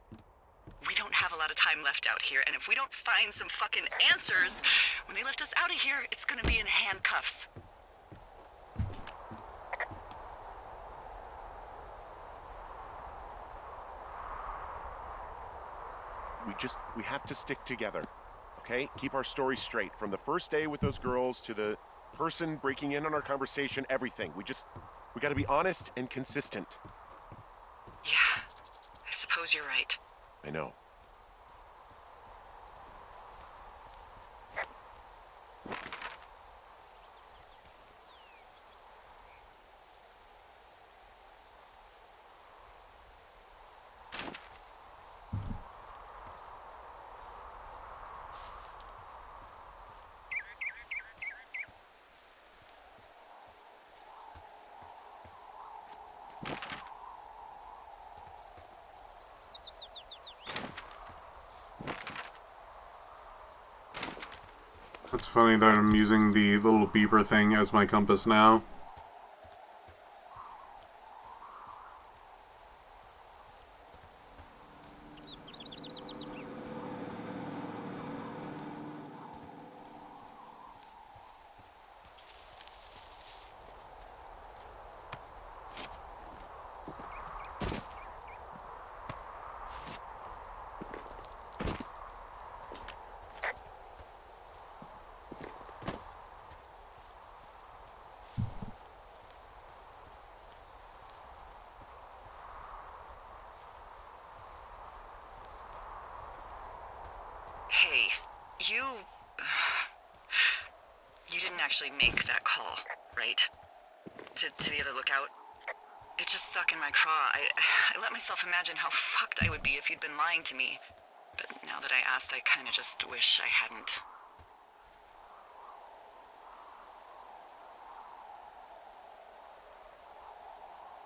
We don't have a lot of time left out here, and if we don't find some fucking answers, when they lift us out of here, it's gonna be in handcuffs. We have to stick together, okay? Keep our story straight. From the first day with those girls to the person breaking in on our conversation, everything. We gotta be honest and consistent. Yeah, I suppose you're right. I know. It's funny that I'm using the little beeper thing as my compass now. Hey, you didn't actually make that call, right? To the other lookout? It just stuck in my craw. I let myself imagine how fucked I would be if you'd been lying to me. But now that I asked, I kinda just wish I hadn't.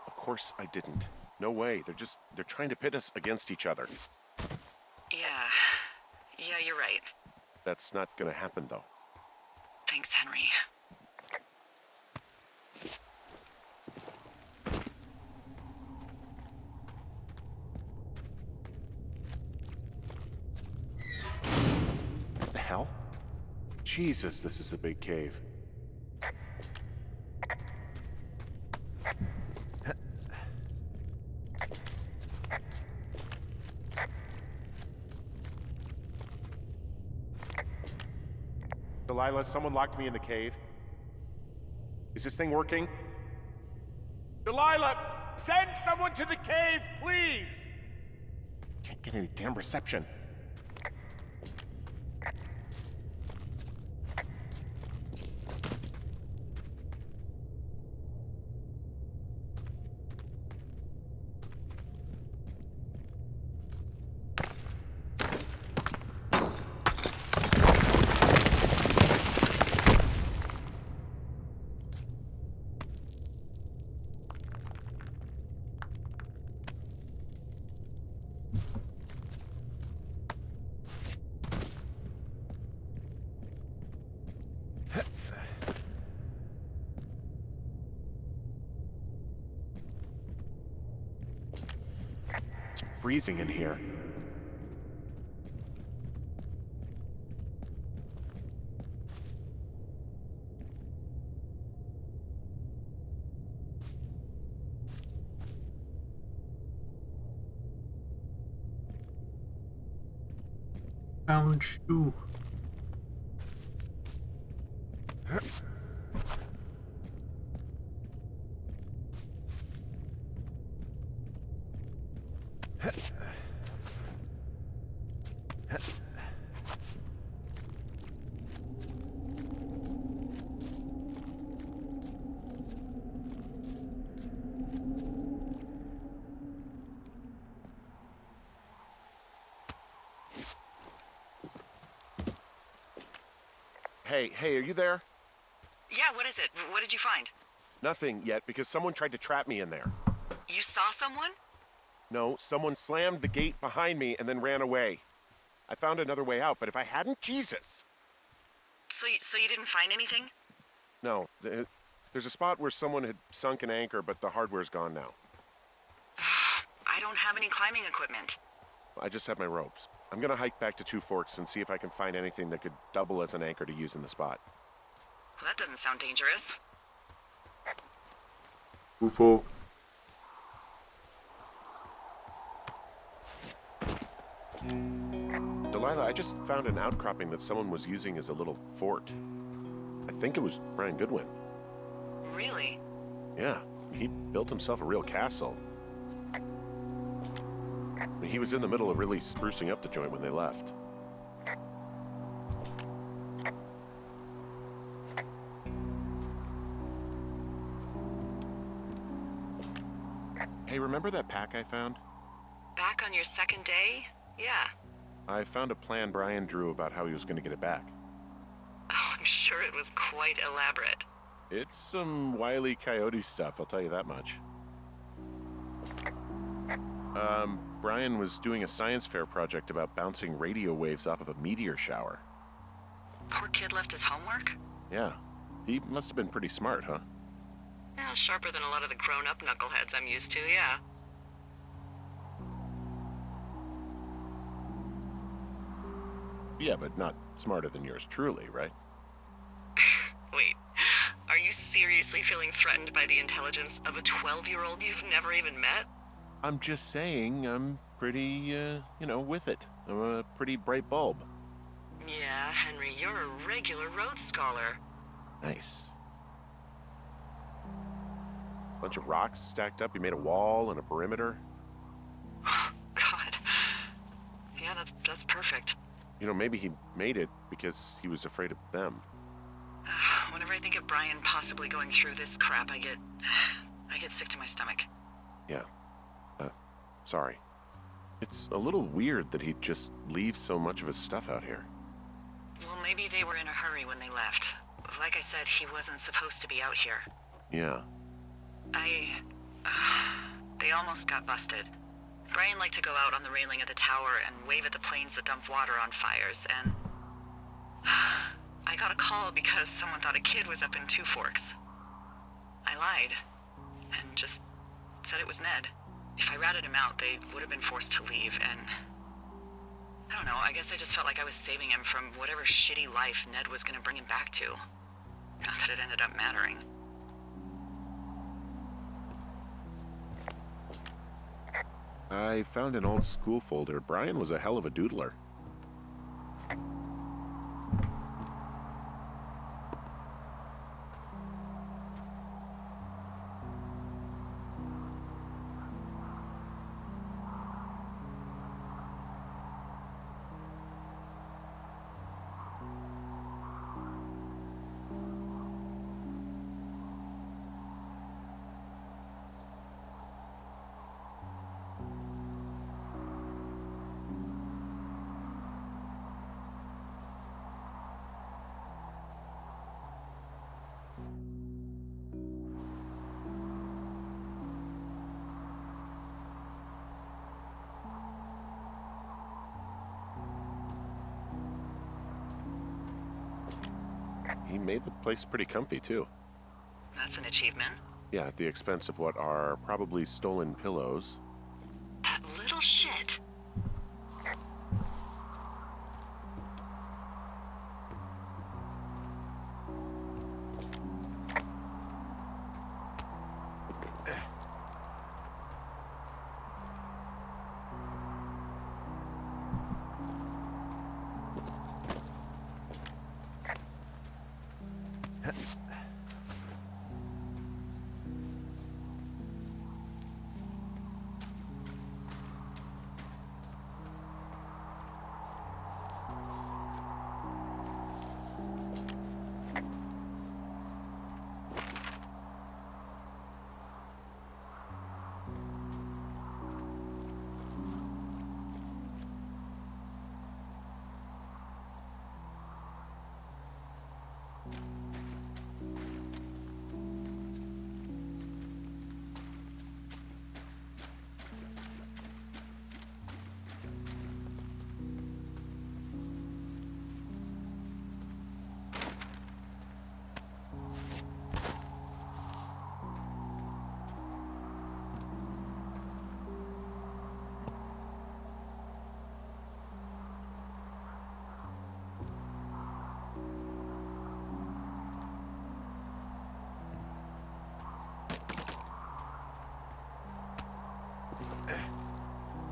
Of course I didn't. No way. They're trying to pit us against each other. Yeah, you're right. That's not gonna happen, though. Thanks, Henry. What the hell? Jesus, this is a big cave. Delilah, someone locked me in the cave. Is this thing working? Delilah! Send someone to the cave, please! Can't get any damn reception. freezing in here. Found you. Hey, are you there? Yeah, what is it? What did you find? Nothing yet, because someone tried to trap me in there. You saw someone? No, someone slammed the gate behind me and then ran away. I found another way out, but if I hadn't, Jesus! So you didn't find anything? No, there's a spot where someone had sunk an anchor, but the hardware's gone now. I don't have any climbing equipment. I just have my ropes. I'm gonna hike back to Two Forks and see if I can find anything that could double as an anchor to use in the spot. Well, that doesn't sound dangerous. UFO. Delilah, I just found an outcropping that someone was using as a little fort. I think it was Brian Goodwin. Really? Yeah, he built himself a real castle. He was in the middle of really sprucing up the joint when they left. Hey, remember that pack I found? Back on your second day? Yeah. I found a plan Brian drew about how he was going to get it back. Oh, I'm sure it was quite elaborate. It's some Wile E. Coyote stuff, I'll tell you that much. Brian was doing a science fair project about bouncing radio waves off of a meteor shower. Poor kid left his homework? Yeah, he must have been pretty smart, huh? Yeah, sharper than a lot of the grown-up knuckleheads I'm used to, yeah. Yeah, but not smarter than yours truly, right? Wait, are you seriously feeling threatened by the intelligence of a 12-year-old you've never even met? I'm just saying I'm pretty, with it. I'm a pretty bright bulb. Yeah, Henry, you're a regular Rhodes Scholar. Nice. Bunch of rocks stacked up. You made a wall and a perimeter. God. Yeah, that's perfect. You know, maybe he made it because he was afraid of them. Whenever I think of Brian possibly going through this crap, I get sick to my stomach. Yeah. Sorry. It's a little weird that he'd just leave so much of his stuff out here. Well, maybe they were in a hurry when they left. Like I said, he wasn't supposed to be out here. Yeah. They almost got busted. Brian liked to go out on the railing of the tower and wave at the planes that dump water on fires, and I got a call because someone thought a kid was up in Two Forks. I lied, and just said it was Ned. If I ratted him out, they would have been forced to leave, and I don't know, I guess I just felt like I was saving him from whatever shitty life Ned was gonna bring him back to. Not that it ended up mattering. I found an old school folder. Brian was a hell of a doodler. He made the place pretty comfy, too. That's an achievement. Yeah, at the expense of what are probably stolen pillows. That little shit.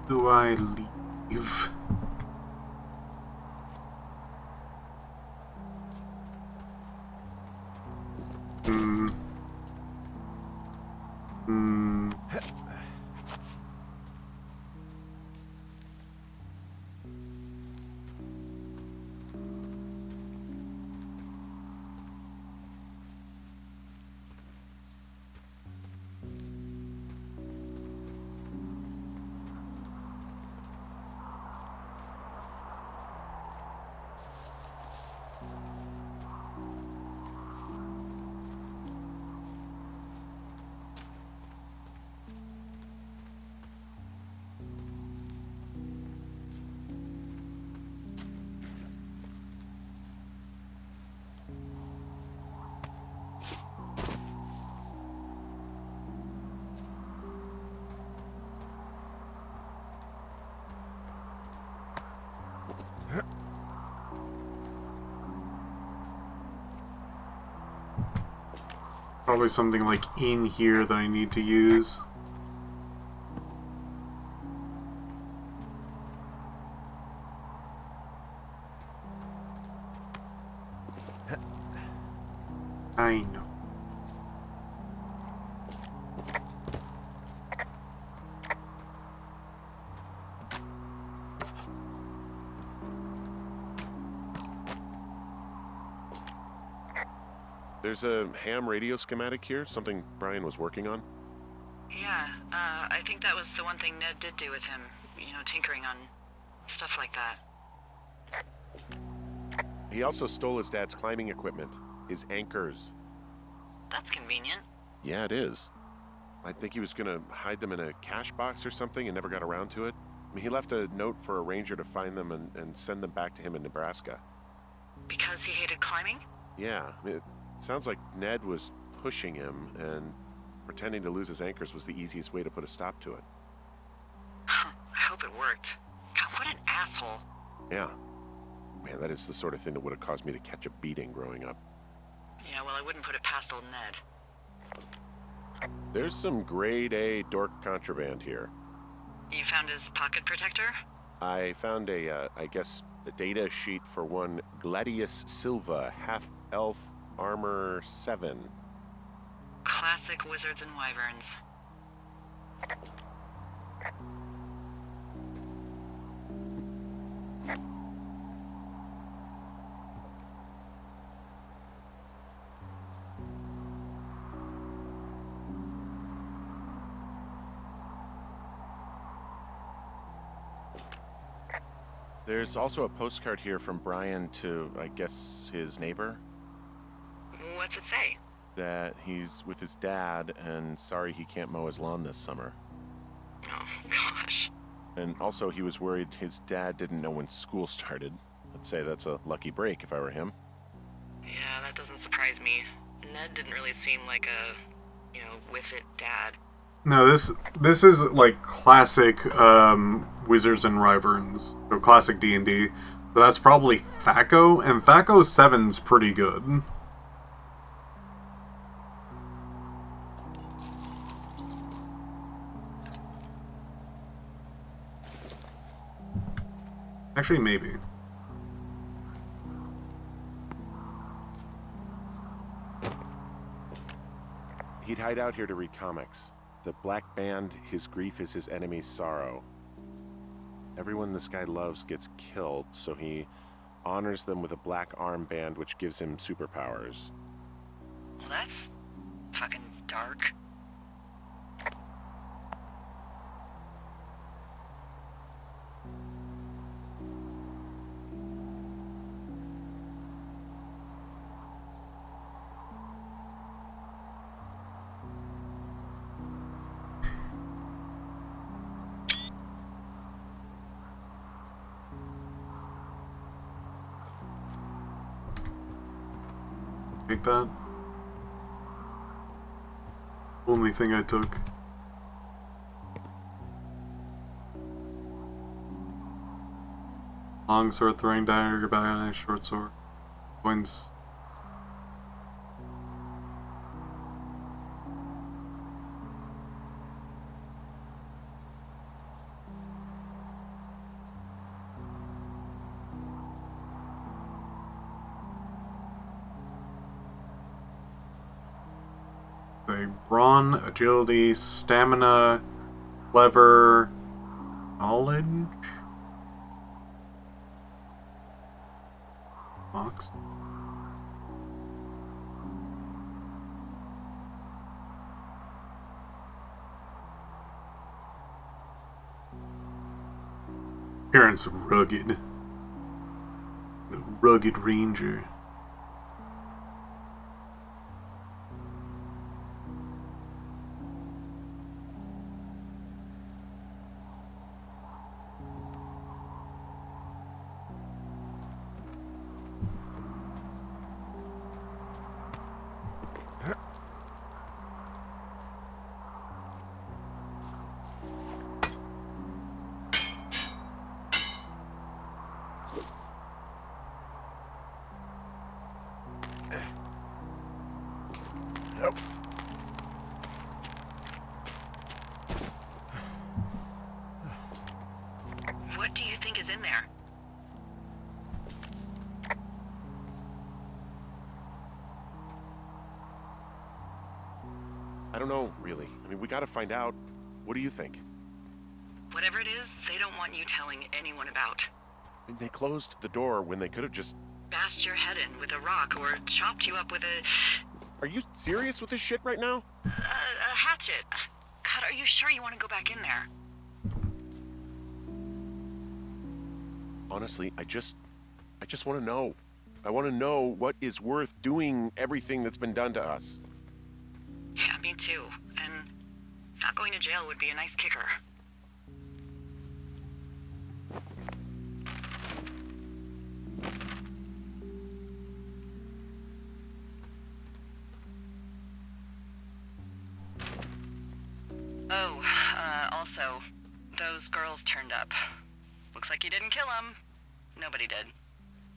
Do I leave? Hmm. Hmm. Probably something like in here that I need to use. I know. There's a ham radio schematic here, something Brian was working on. Yeah, I think that was the one thing Ned did do with him. You know, tinkering on stuff like that. He also stole his dad's climbing equipment, his anchors. That's convenient. Yeah, it is. I think he was gonna hide them in a cash box or something and never got around to it. I mean, he left a note for a ranger to find them and send them back to him in Nebraska. Because he hated climbing? Yeah, it sounds like Ned was pushing him, and pretending to lose his anchors was the easiest way to put a stop to it. I hope it worked. God, what an asshole. Yeah. Man, that is the sort of thing that would have caused me to catch a beating growing up. Yeah, well, I wouldn't put it past old Ned. There's some grade A dork contraband here. You found his pocket protector? I found I guess, a data sheet for one Gladius Silva, half-elf armor 7. Classic wizards and wyverns. There's also a postcard here from Brian to, I guess, his neighbor. What's it say? That he's with his dad and sorry he can't mow his lawn this summer. Oh, gosh. And also he was worried his dad didn't know when school started. I'd say that's a lucky break if I were him. Yeah, that doesn't surprise me. Ned didn't really seem like a, with it dad. No, this is like classic Wizards and Wyverns, so classic D&D. So that's probably Thaco, and Thaco 7's pretty good. Actually, maybe. He'd hide out here to read comics. The Black Band, his grief is his enemy's sorrow. Everyone this guy loves gets killed, so he honors them with a black armband which gives him superpowers. Well, that's fucking dark. Take that. Only thing I took. Long sword, throwing dagger, back, short sword. Coins. Brawn, agility, stamina, clever, knowledge? Mox? Appearance rugged. The rugged ranger. What do you think is in there? I don't know, really. I mean, we gotta find out. What do you think? Whatever it is, they don't want you telling anyone about. I mean, they closed the door when they could have just... Bashed your head in with a rock or chopped you up with Are you serious with this shit right now? a hatchet. God, are you sure you want to go back in there? Honestly, I just want to know. I want to know what is worth doing everything that's been done to us. Yeah, me too. And not going to jail would be a nice kicker. Oh, also, those girls turned up. Looks like you didn't kill them. Nobody did.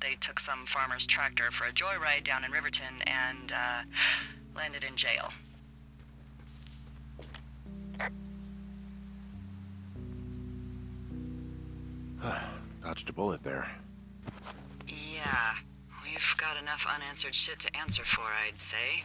They took some farmer's tractor for a joyride down in Riverton and, landed in jail. Dodged a bullet there. Yeah, we've got enough unanswered shit to answer for, I'd say.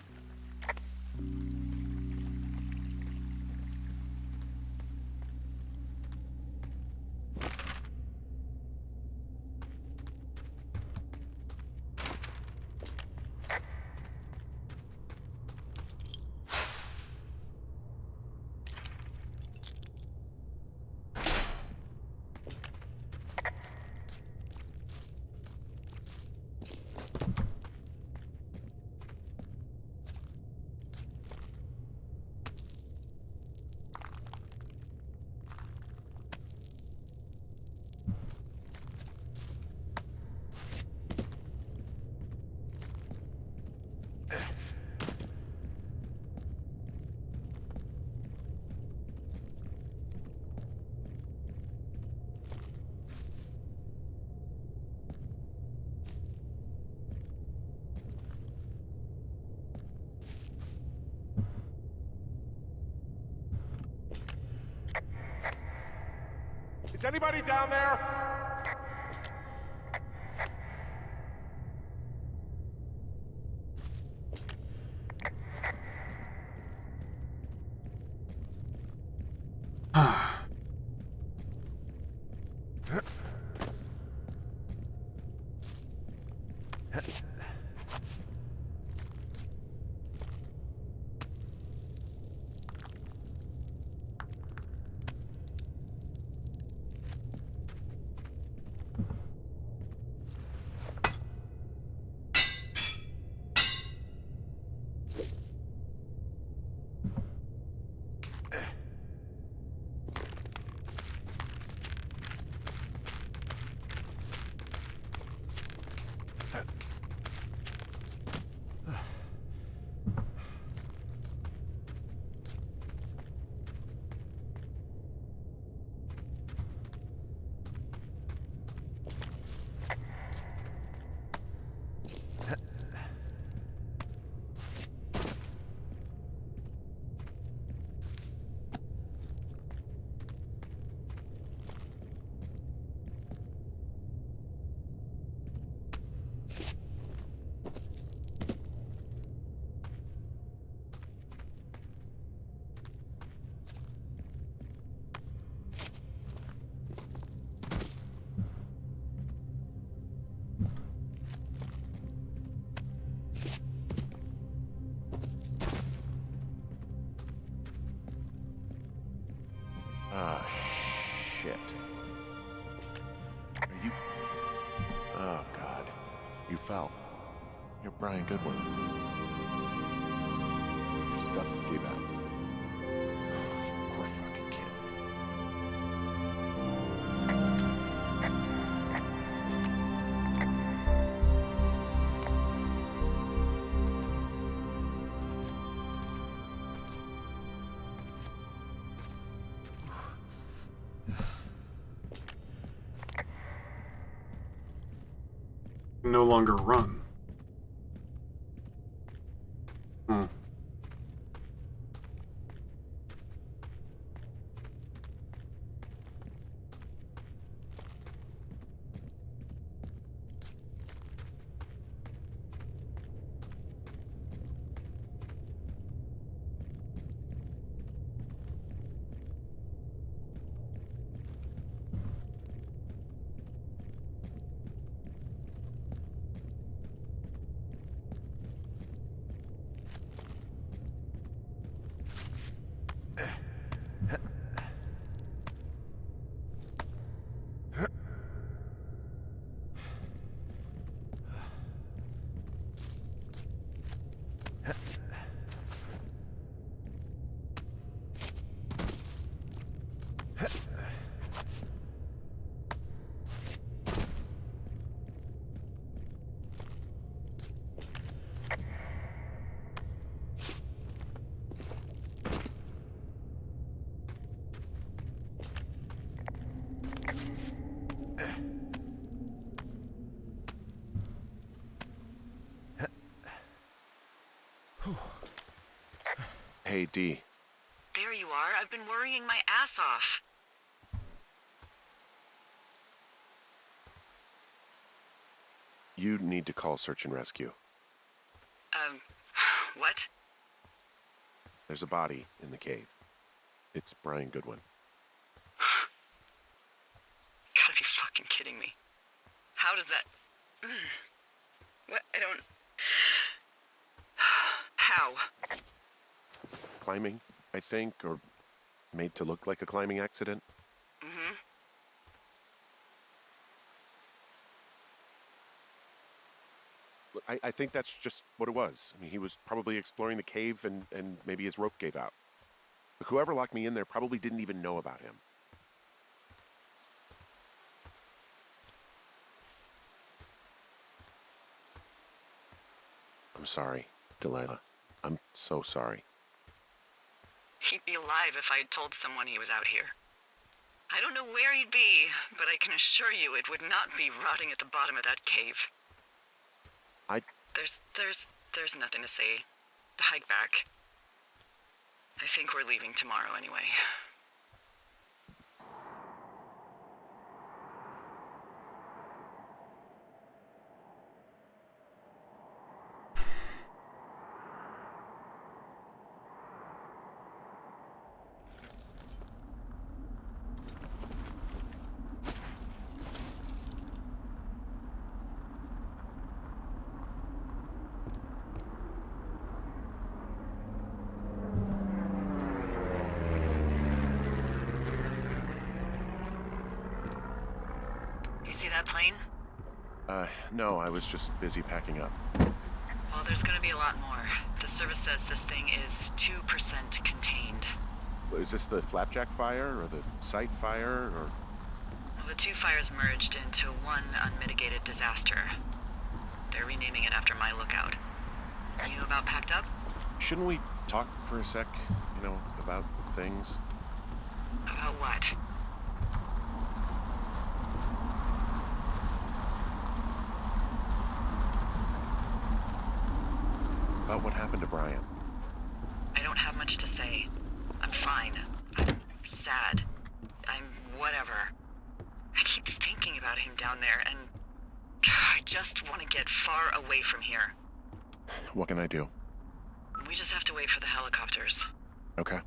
Is anybody down there? Ah, shit. Are you... Oh, God. You fell. You're Brian Goodwin. Your stuff gave out. You poor fucking kid. No longer run. Hey, D. There you are. I've been worrying my ass off. You need to call search and rescue. What? There's a body in the cave. It's Brian Goodwin. Gotta be fucking kidding me. How does that... What? I don't... How? Climbing, I think, or made to look like a climbing accident. Mm-hmm. Look, I think that's just what it was. I mean, he was probably exploring the cave and maybe his rope gave out. But whoever locked me in there probably didn't even know about him. I'm sorry, Delilah. I'm so sorry. He'd be alive if I had told someone he was out here. I don't know where he'd be, but I can assure you it would not be rotting at the bottom of that cave. There's nothing to say. Hike back. I think we're leaving tomorrow anyway. see that plane? No, I was just busy packing up. Well, there's gonna be a lot more. The service says this thing is 2% contained. Is this the Flapjack fire, or the site fire, or...? Well, the two fires merged into one unmitigated disaster. They're renaming it after my lookout. Are you about packed up? Shouldn't we talk for a sec, about things? About what? About what happened to Brian. I don't have much to say. I'm fine. I'm sad. I'm whatever. I keep thinking about him down there, and I just want to get far away from here. What can I do? We just have to wait for the helicopters. Okay.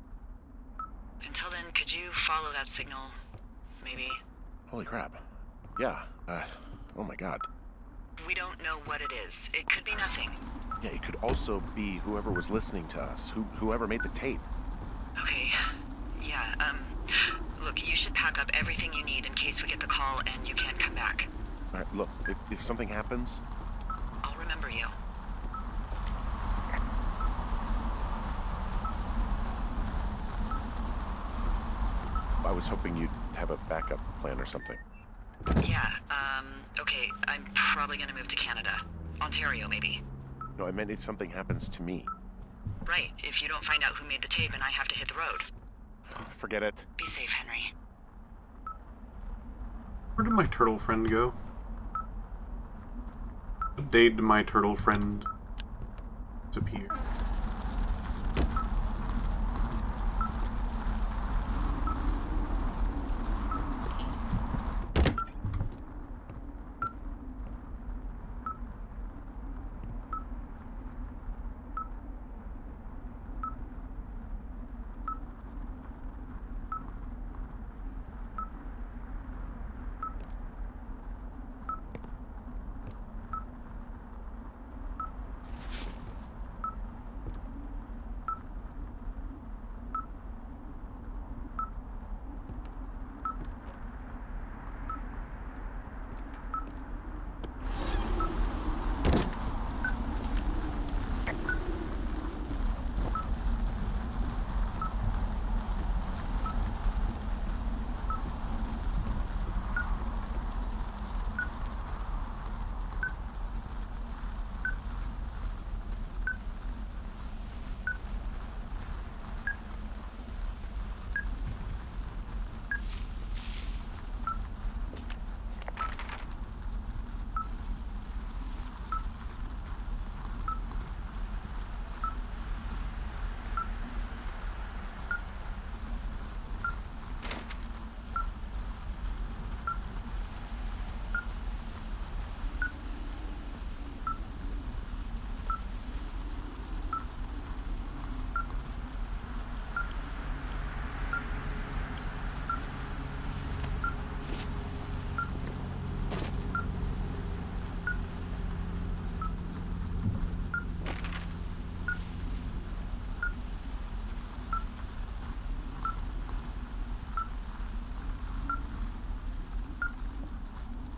Until then, could you follow that signal? Maybe? Holy crap. Yeah, oh my god. We don't know what it is. It could be nothing. Yeah, it could also be whoever was listening to us, whoever made the tape. Okay. Yeah, look, you should pack up everything you need in case we get the call and you can't come back. All right, look, if something happens... I'll remember you. I was hoping you'd have a backup plan or something. Yeah, okay, I'm probably gonna move to Canada. Ontario, maybe. No, I meant if something happens to me. Right, if you don't find out who made the tape and I have to hit the road. Forget it. Be safe, Henry. Where did my turtle friend go? What day did my turtle friend disappear?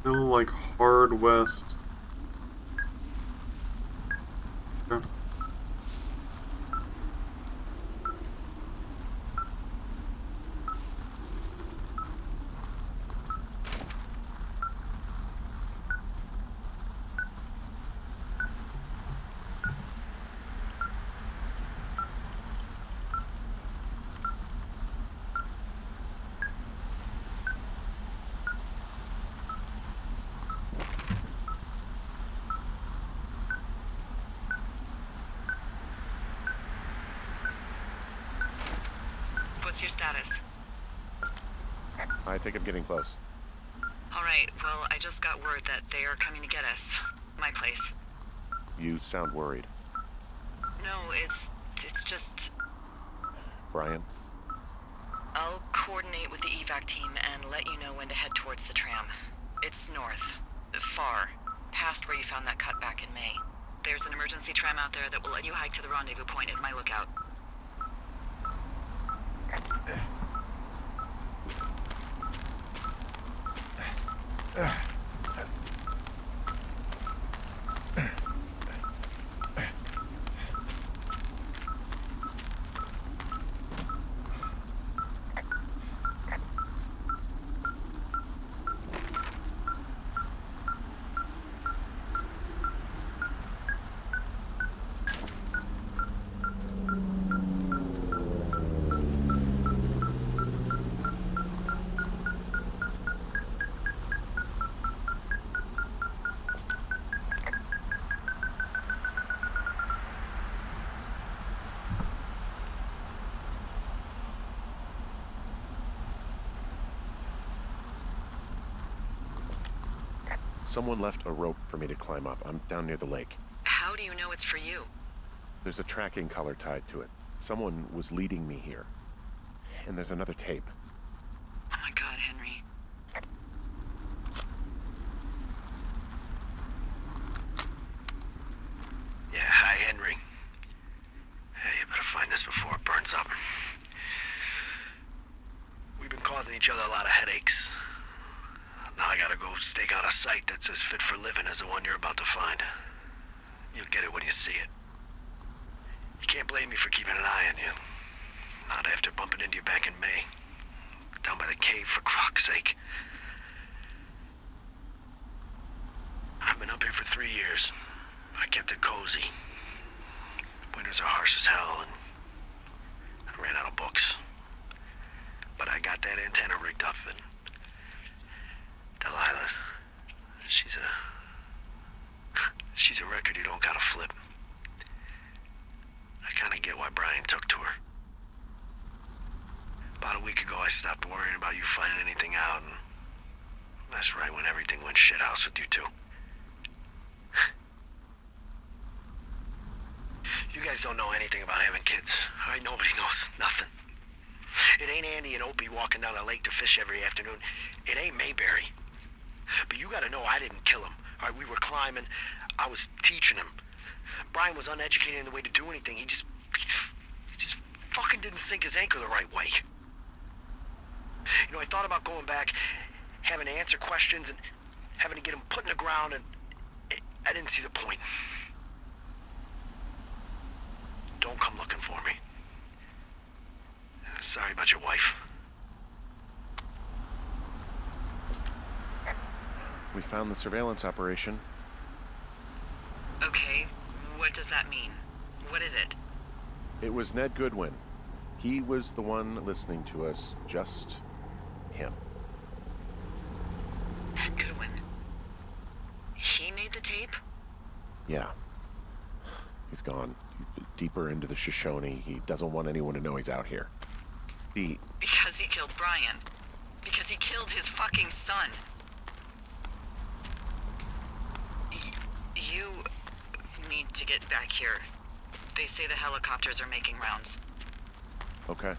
No, like hard west. Okay. What's your status? I think I'm getting close. Alright, well, I just got word that they are coming to get us. My place. You sound worried. No, it's just... Brian? I'll coordinate with the evac team and let you know when to head towards the tram. It's north. Far. Past where you found that cut back in May. There's an emergency tram out there that will let you hike to the rendezvous point at my lookout. Someone left a rope for me to climb up. I'm down near the lake. How do you know it's for you? There's a tracking collar tied to it. Someone was leading me here. And there's another tape. Oh my God, Henry. Yeah, hi, Henry. Hey, you better find this before it burns up. We've been causing each other a lot of headaches. Now I gotta go stake out a site that's as fit for living as the one you're about to find. You'll get it when you see it. You can't blame me for keeping an eye on you. Not after bumping into you back in May. Down by the cave, for croc's sake. I've been up here for 3 years. I kept it cozy. Winters are harsh as hell, and I ran out of books. But I got that antenna rigged up, and Delilah, she's a record you don't gotta flip. I kinda get why Brian took to her. About a week ago, I stopped worrying about you finding anything out, and that's right when everything went shithouse with you two. You guys don't know anything about having kids. All right, nobody knows nothing. It ain't Andy and Opie walking down the lake to fish every afternoon. It ain't Mayberry. But you gotta know I didn't kill him. All right, we were climbing. I was teaching him. Brian was uneducated in the way to do anything. He just fucking didn't sink his anchor the right way. You know, I thought about going back, having to answer questions and having to get him put in the ground, and I didn't see the point. Don't come looking for me. Sorry about your wife. We found the surveillance operation. Okay, what does that mean? What is it? It was Ned Goodwin. He was the one listening to us, just him. Ned Goodwin. He made the tape? Yeah. He's gone. He's deeper into the Shoshone. He doesn't want anyone to know he's out here. Because he killed Brian. Because he killed his fucking son. You need to get back here. They say the helicopters are making rounds. Okay.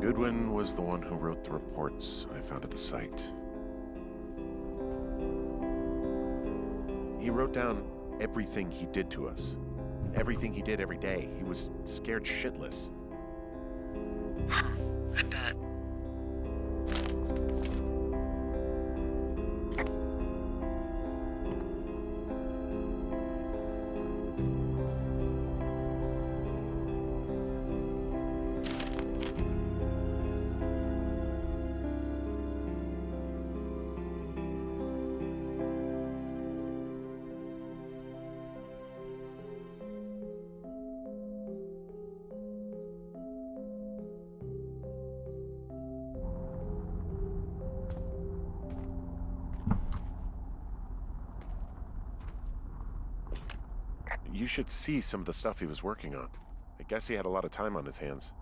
Goodwin was the one who wrote the reports I found at the site. He wrote down everything he did to us. Everything he did every day. He was scared shitless. I bet. You should see some of the stuff he was working on. I guess he had a lot of time on his hands.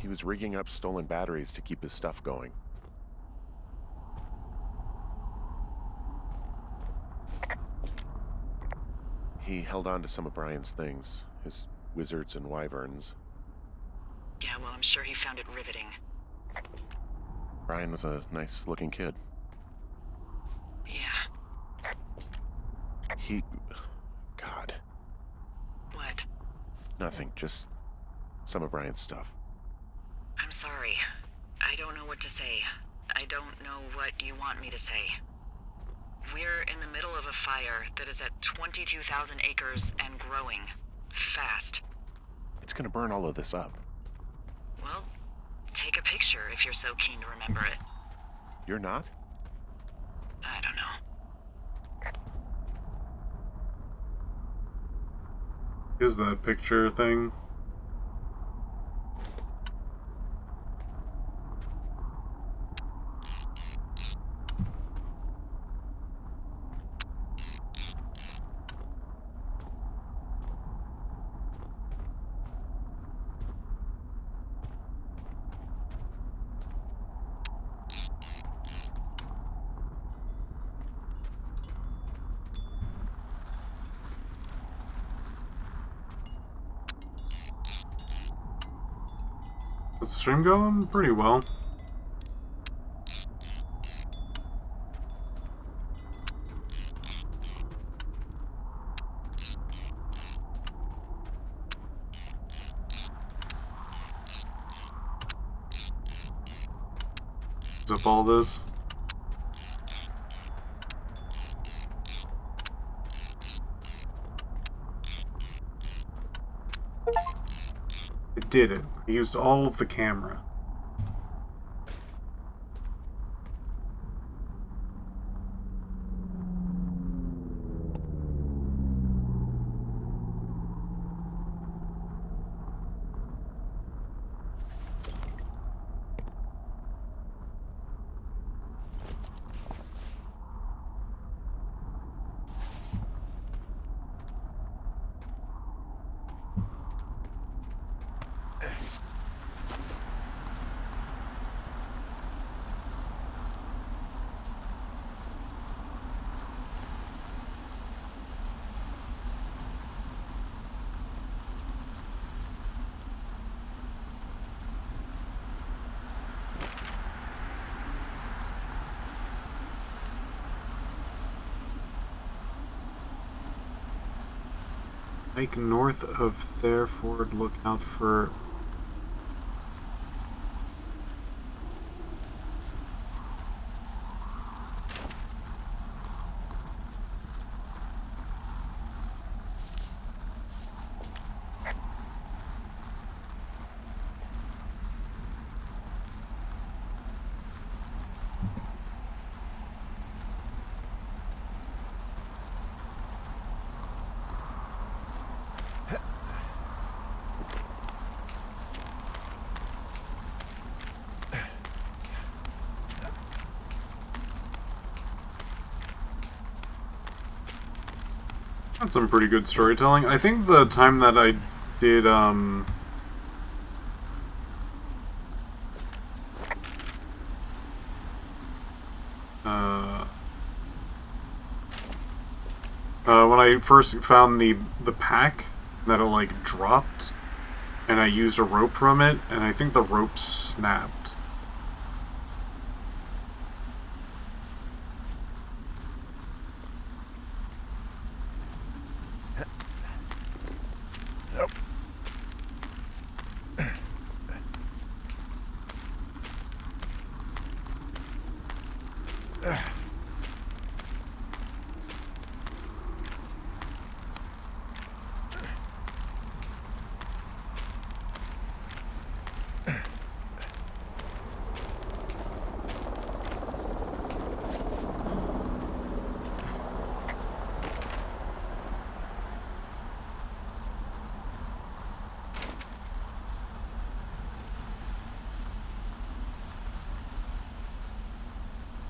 He was rigging up stolen batteries to keep his stuff going. He held on to some of Brian's things, his wizards and wyverns. Yeah, well, I'm sure he found it riveting. Brian was a nice-looking kid. Yeah. God. Nothing, just some of Brian's stuff. I'm sorry. I don't know what to say. I don't know what you want me to say. We're in the middle of a fire that is at 22,000 acres and growing. Fast. It's gonna burn all of this up. Well, take a picture if you're so keen to remember it. You're not? I don't know. Is that picture thing? Is the stream going pretty well? Up all this. It did it. I used all of the camera. Hike north of Thereford, look out for... That's some pretty good storytelling. I think the time that I did, when I first found the pack, that it, like, dropped, and I used a rope from it, and I think the rope snapped.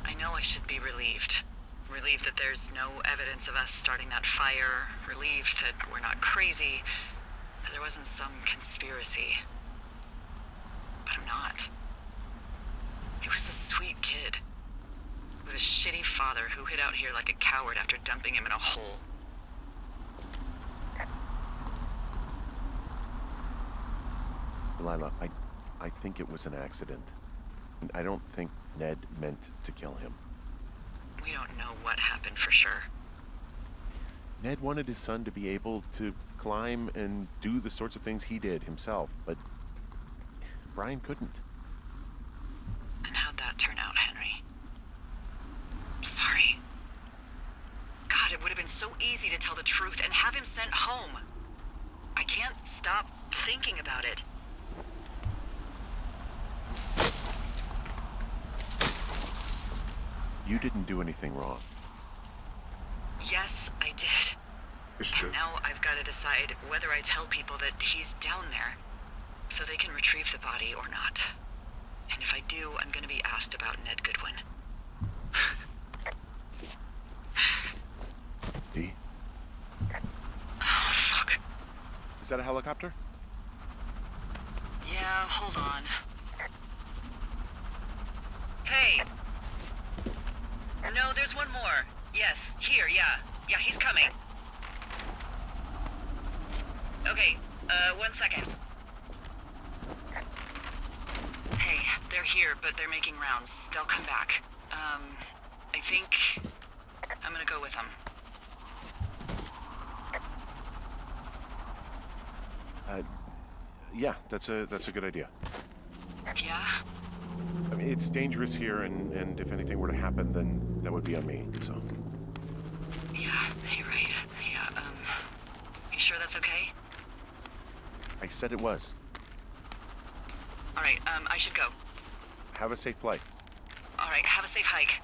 I know I should be relieved. Relieved that there's no evidence of us starting that fire. Relieved that we're not crazy. That there wasn't some conspiracy. But I'm not. He was a sweet kid. With a shitty father who hid out here like a coward after dumping him in a hole. Lila, I think it was an accident. And I don't think Ned meant to kill him. We don't know what happened for sure. Ned wanted his son to be able to climb and do the sorts of things he did himself, but Brian couldn't. And how'd that turn out, Henry? Sorry. God, it would have been so easy to tell the truth and have him sent home. I can't stop thinking about it. You didn't do anything wrong. Yes, I did. And now I've got to decide whether I tell people that he's down there so they can retrieve the body or not. And if I do, I'm going to be asked about Ned Goodwin. Dee? Oh, fuck. Is that a helicopter? Yeah, hold on. Hey! No, there's one more. Yes, here, yeah. Yeah, he's coming. Okay, 1 second. Hey, they're here, but they're making rounds. They'll come back. I think I'm gonna go with them. Yeah, that's a good idea. Yeah? I mean, it's dangerous here, and if anything were to happen, then that would be on me, so. Yeah, you're right. Yeah, you sure that's okay? I said it was. Alright, I should go. Have a safe flight. Alright, have a safe hike.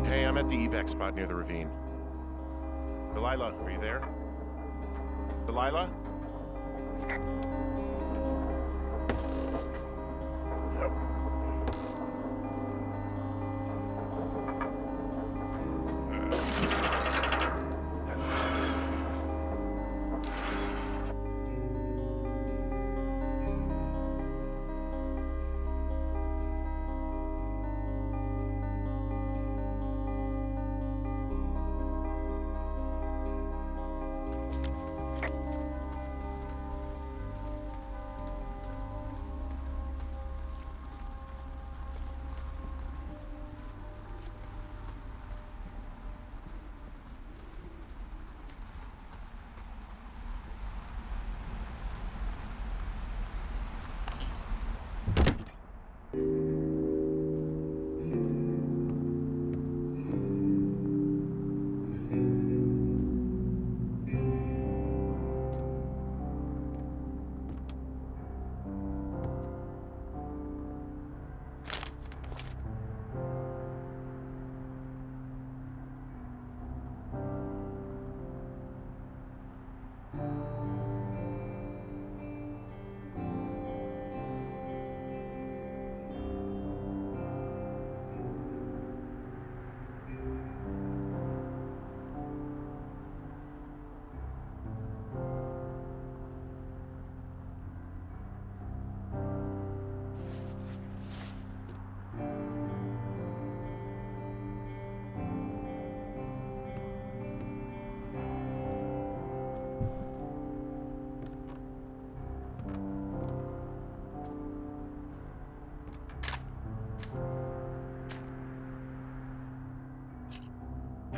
Hey, I'm at the evac spot near the ravine. Delilah, are you there? Delilah?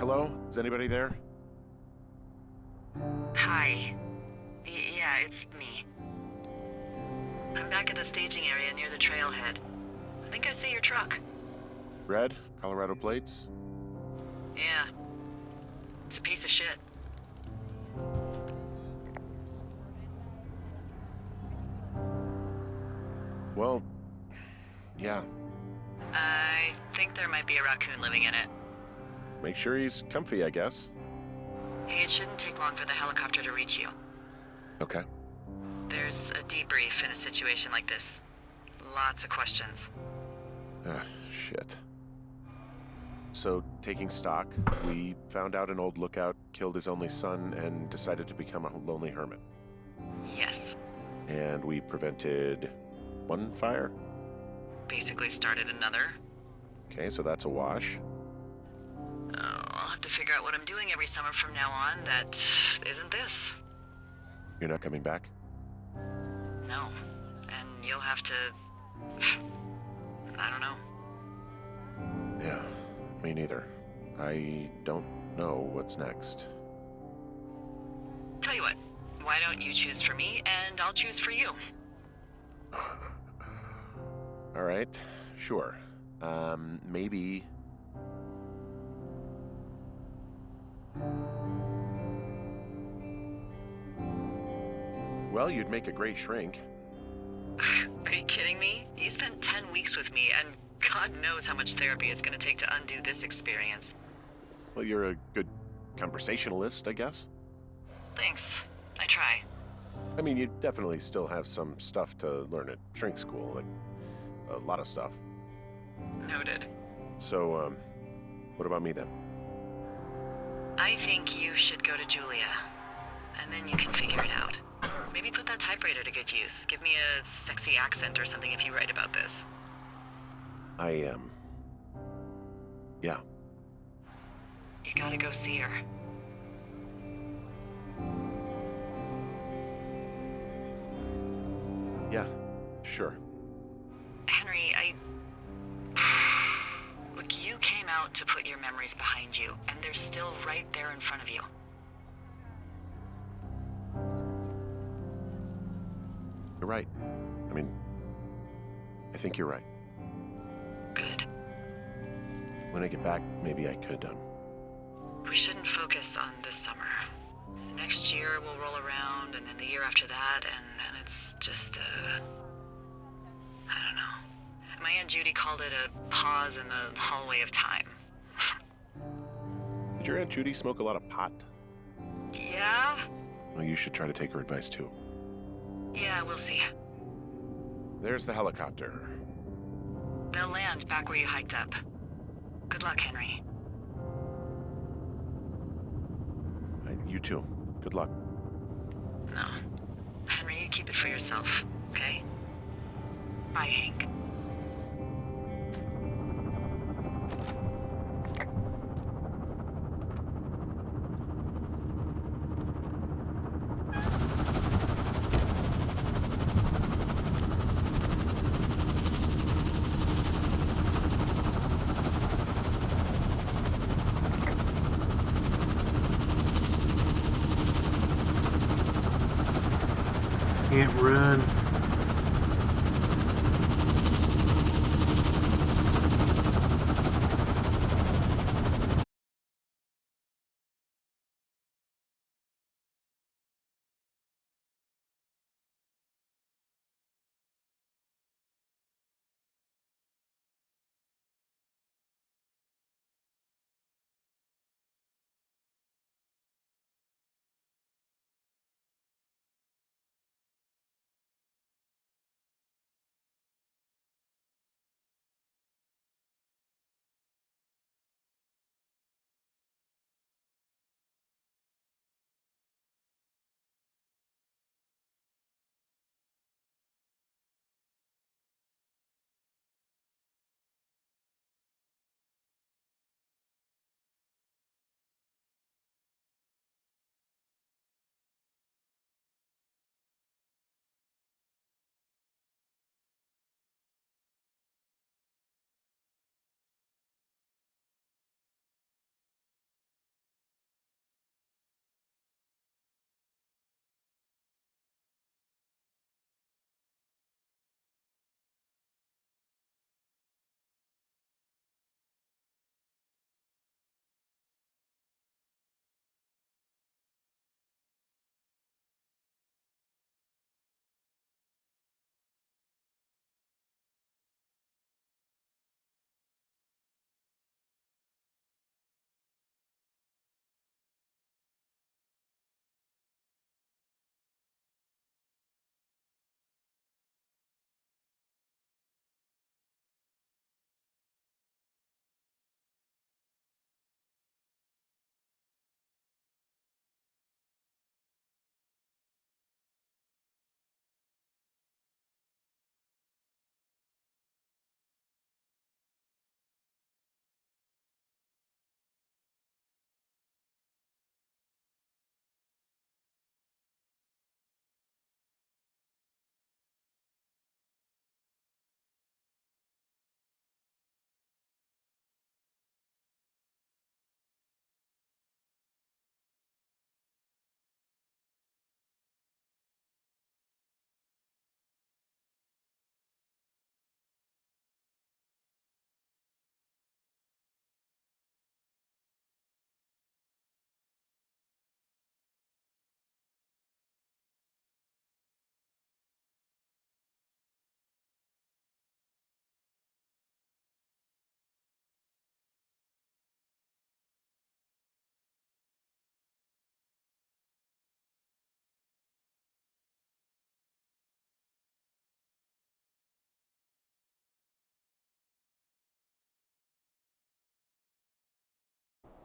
Hello? Is anybody there? Hi. Yeah, it's me. I'm back at the staging area near the trailhead. I think I see your truck. Red? Colorado plates? Yeah. It's a piece of shit. Well, yeah. I think there might be a raccoon living in it. Make sure he's comfy, I guess. Hey, it shouldn't take long for the helicopter to reach you. Okay. There's a debrief in a situation like this. Lots of questions. Ah, shit. So, taking stock, we found out an old lookout killed his only son and decided to become a lonely hermit. Yes. And we prevented one fire? Basically started another. Okay, so that's a wash. Oh, I'll have to figure out what I'm doing every summer from now on that isn't this. You're not coming back? No. And you'll have to... I don't know. Yeah, me neither. I don't know what's next. Tell you what, why don't you choose for me and I'll choose for you? All right, sure. Maybe... Well, you'd make a great shrink. Are you kidding me? You spent 10 weeks with me and God knows how much therapy it's gonna take to undo this experience. Well, you're a good conversationalist, I guess. Thanks. I try. I mean, you definitely still have some stuff to learn at shrink school, like a lot of stuff. Noted. So, what about me then? I think you should go to Julia, and then you can figure it out. Maybe put that typewriter to good use. Give me a sexy accent or something if you write about this. Yeah. You gotta go see her. Yeah, sure. Henry, Look, you came out to put your memories behind you, and they're still right there in front of you. You're right. I mean, I think you're right. Good. When I get back, maybe I could, We shouldn't focus on this summer. Next year we'll roll around, and then the year after that, and then it's just, I don't know. My Aunt Judy called it a pause in the hallway of time. Did your Aunt Judy smoke a lot of pot? Yeah? Well, you should try to take her advice, too. Yeah, we'll see. There's the helicopter. They'll land back where you hiked up. Good luck, Henry. You too. Good luck. No. Henry, you keep it for yourself, okay? Bye, Hank. Can't run.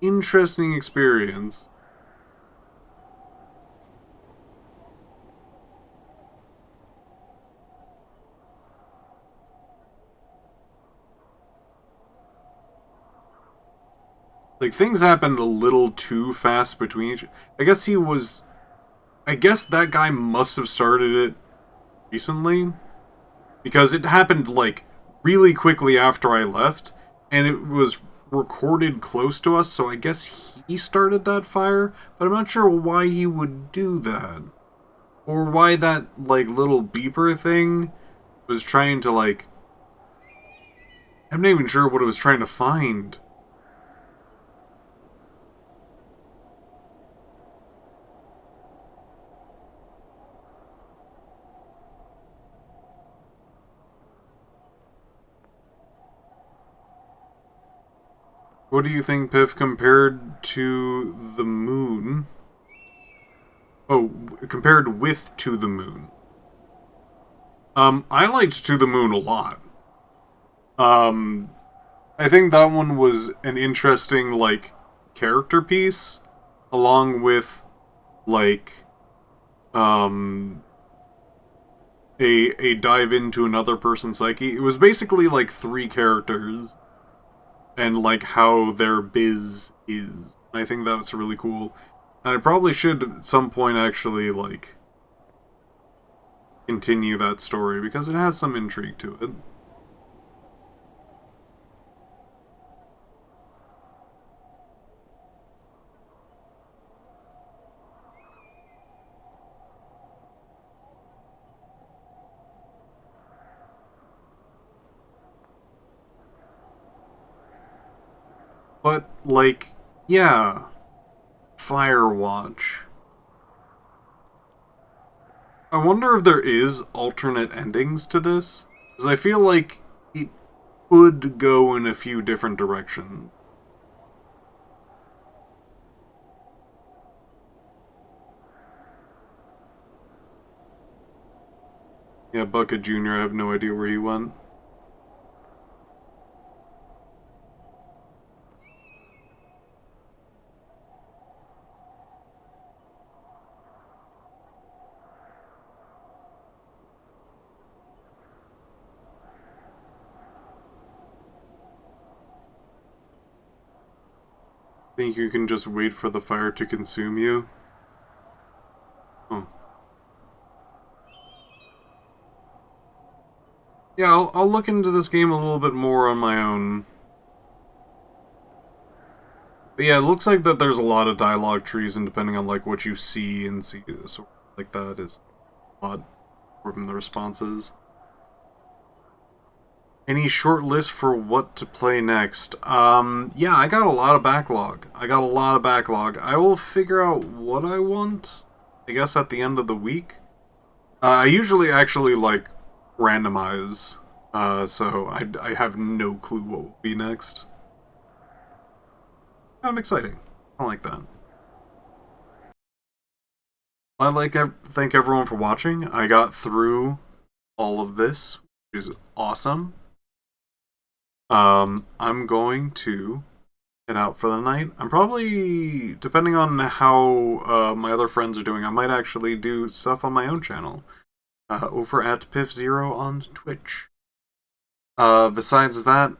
interesting experience. Like, things happened a little too fast between each... I guess that guy must have started it recently, because it happened, like, really quickly after I left, and it was recorded close to us, so I guess he started that fire, but I'm not sure why he would do that. Or why that, like, little beeper thing was trying to, like... I'm not even sure what it was trying to find. What do you think, Piph, compared to the moon? Oh, compared with To the Moon. I liked To the Moon a lot. Um, I think that one was an interesting, like, character piece, along with, like, um, a dive into another person's psyche. It was basically, like, three characters, and, like, how their biz is. I think that's really cool. And I probably should, at some point, actually, like, continue that story, because it has some intrigue to it. But, like, yeah, Firewatch. I wonder if there is alternate endings to this, because I feel like it could go in a few different directions. Yeah, Bucket Jr., I have no idea where he went. Think you can just wait for the fire to consume you? Oh. Yeah, I'll look into this game a little bit more on my own. But yeah, it looks like that there's a lot of dialogue trees, and depending on, like, what you see and see, sort of like that is a lot from the responses. Any short list for what to play next? Yeah, I got a lot of backlog. I will figure out what I want, I guess, at the end of the week. I usually actually, like, randomize, so I have no clue what will be next. I'm exciting. I like that. I'd like to thank everyone for watching. I got through all of this, which is awesome. I'm going to head out for the night. I'm probably, depending on how my other friends are doing, I might actually do stuff on my own channel over at Piph0 on Twitch. Besides that,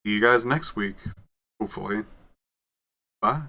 see you guys next week, hopefully. Bye.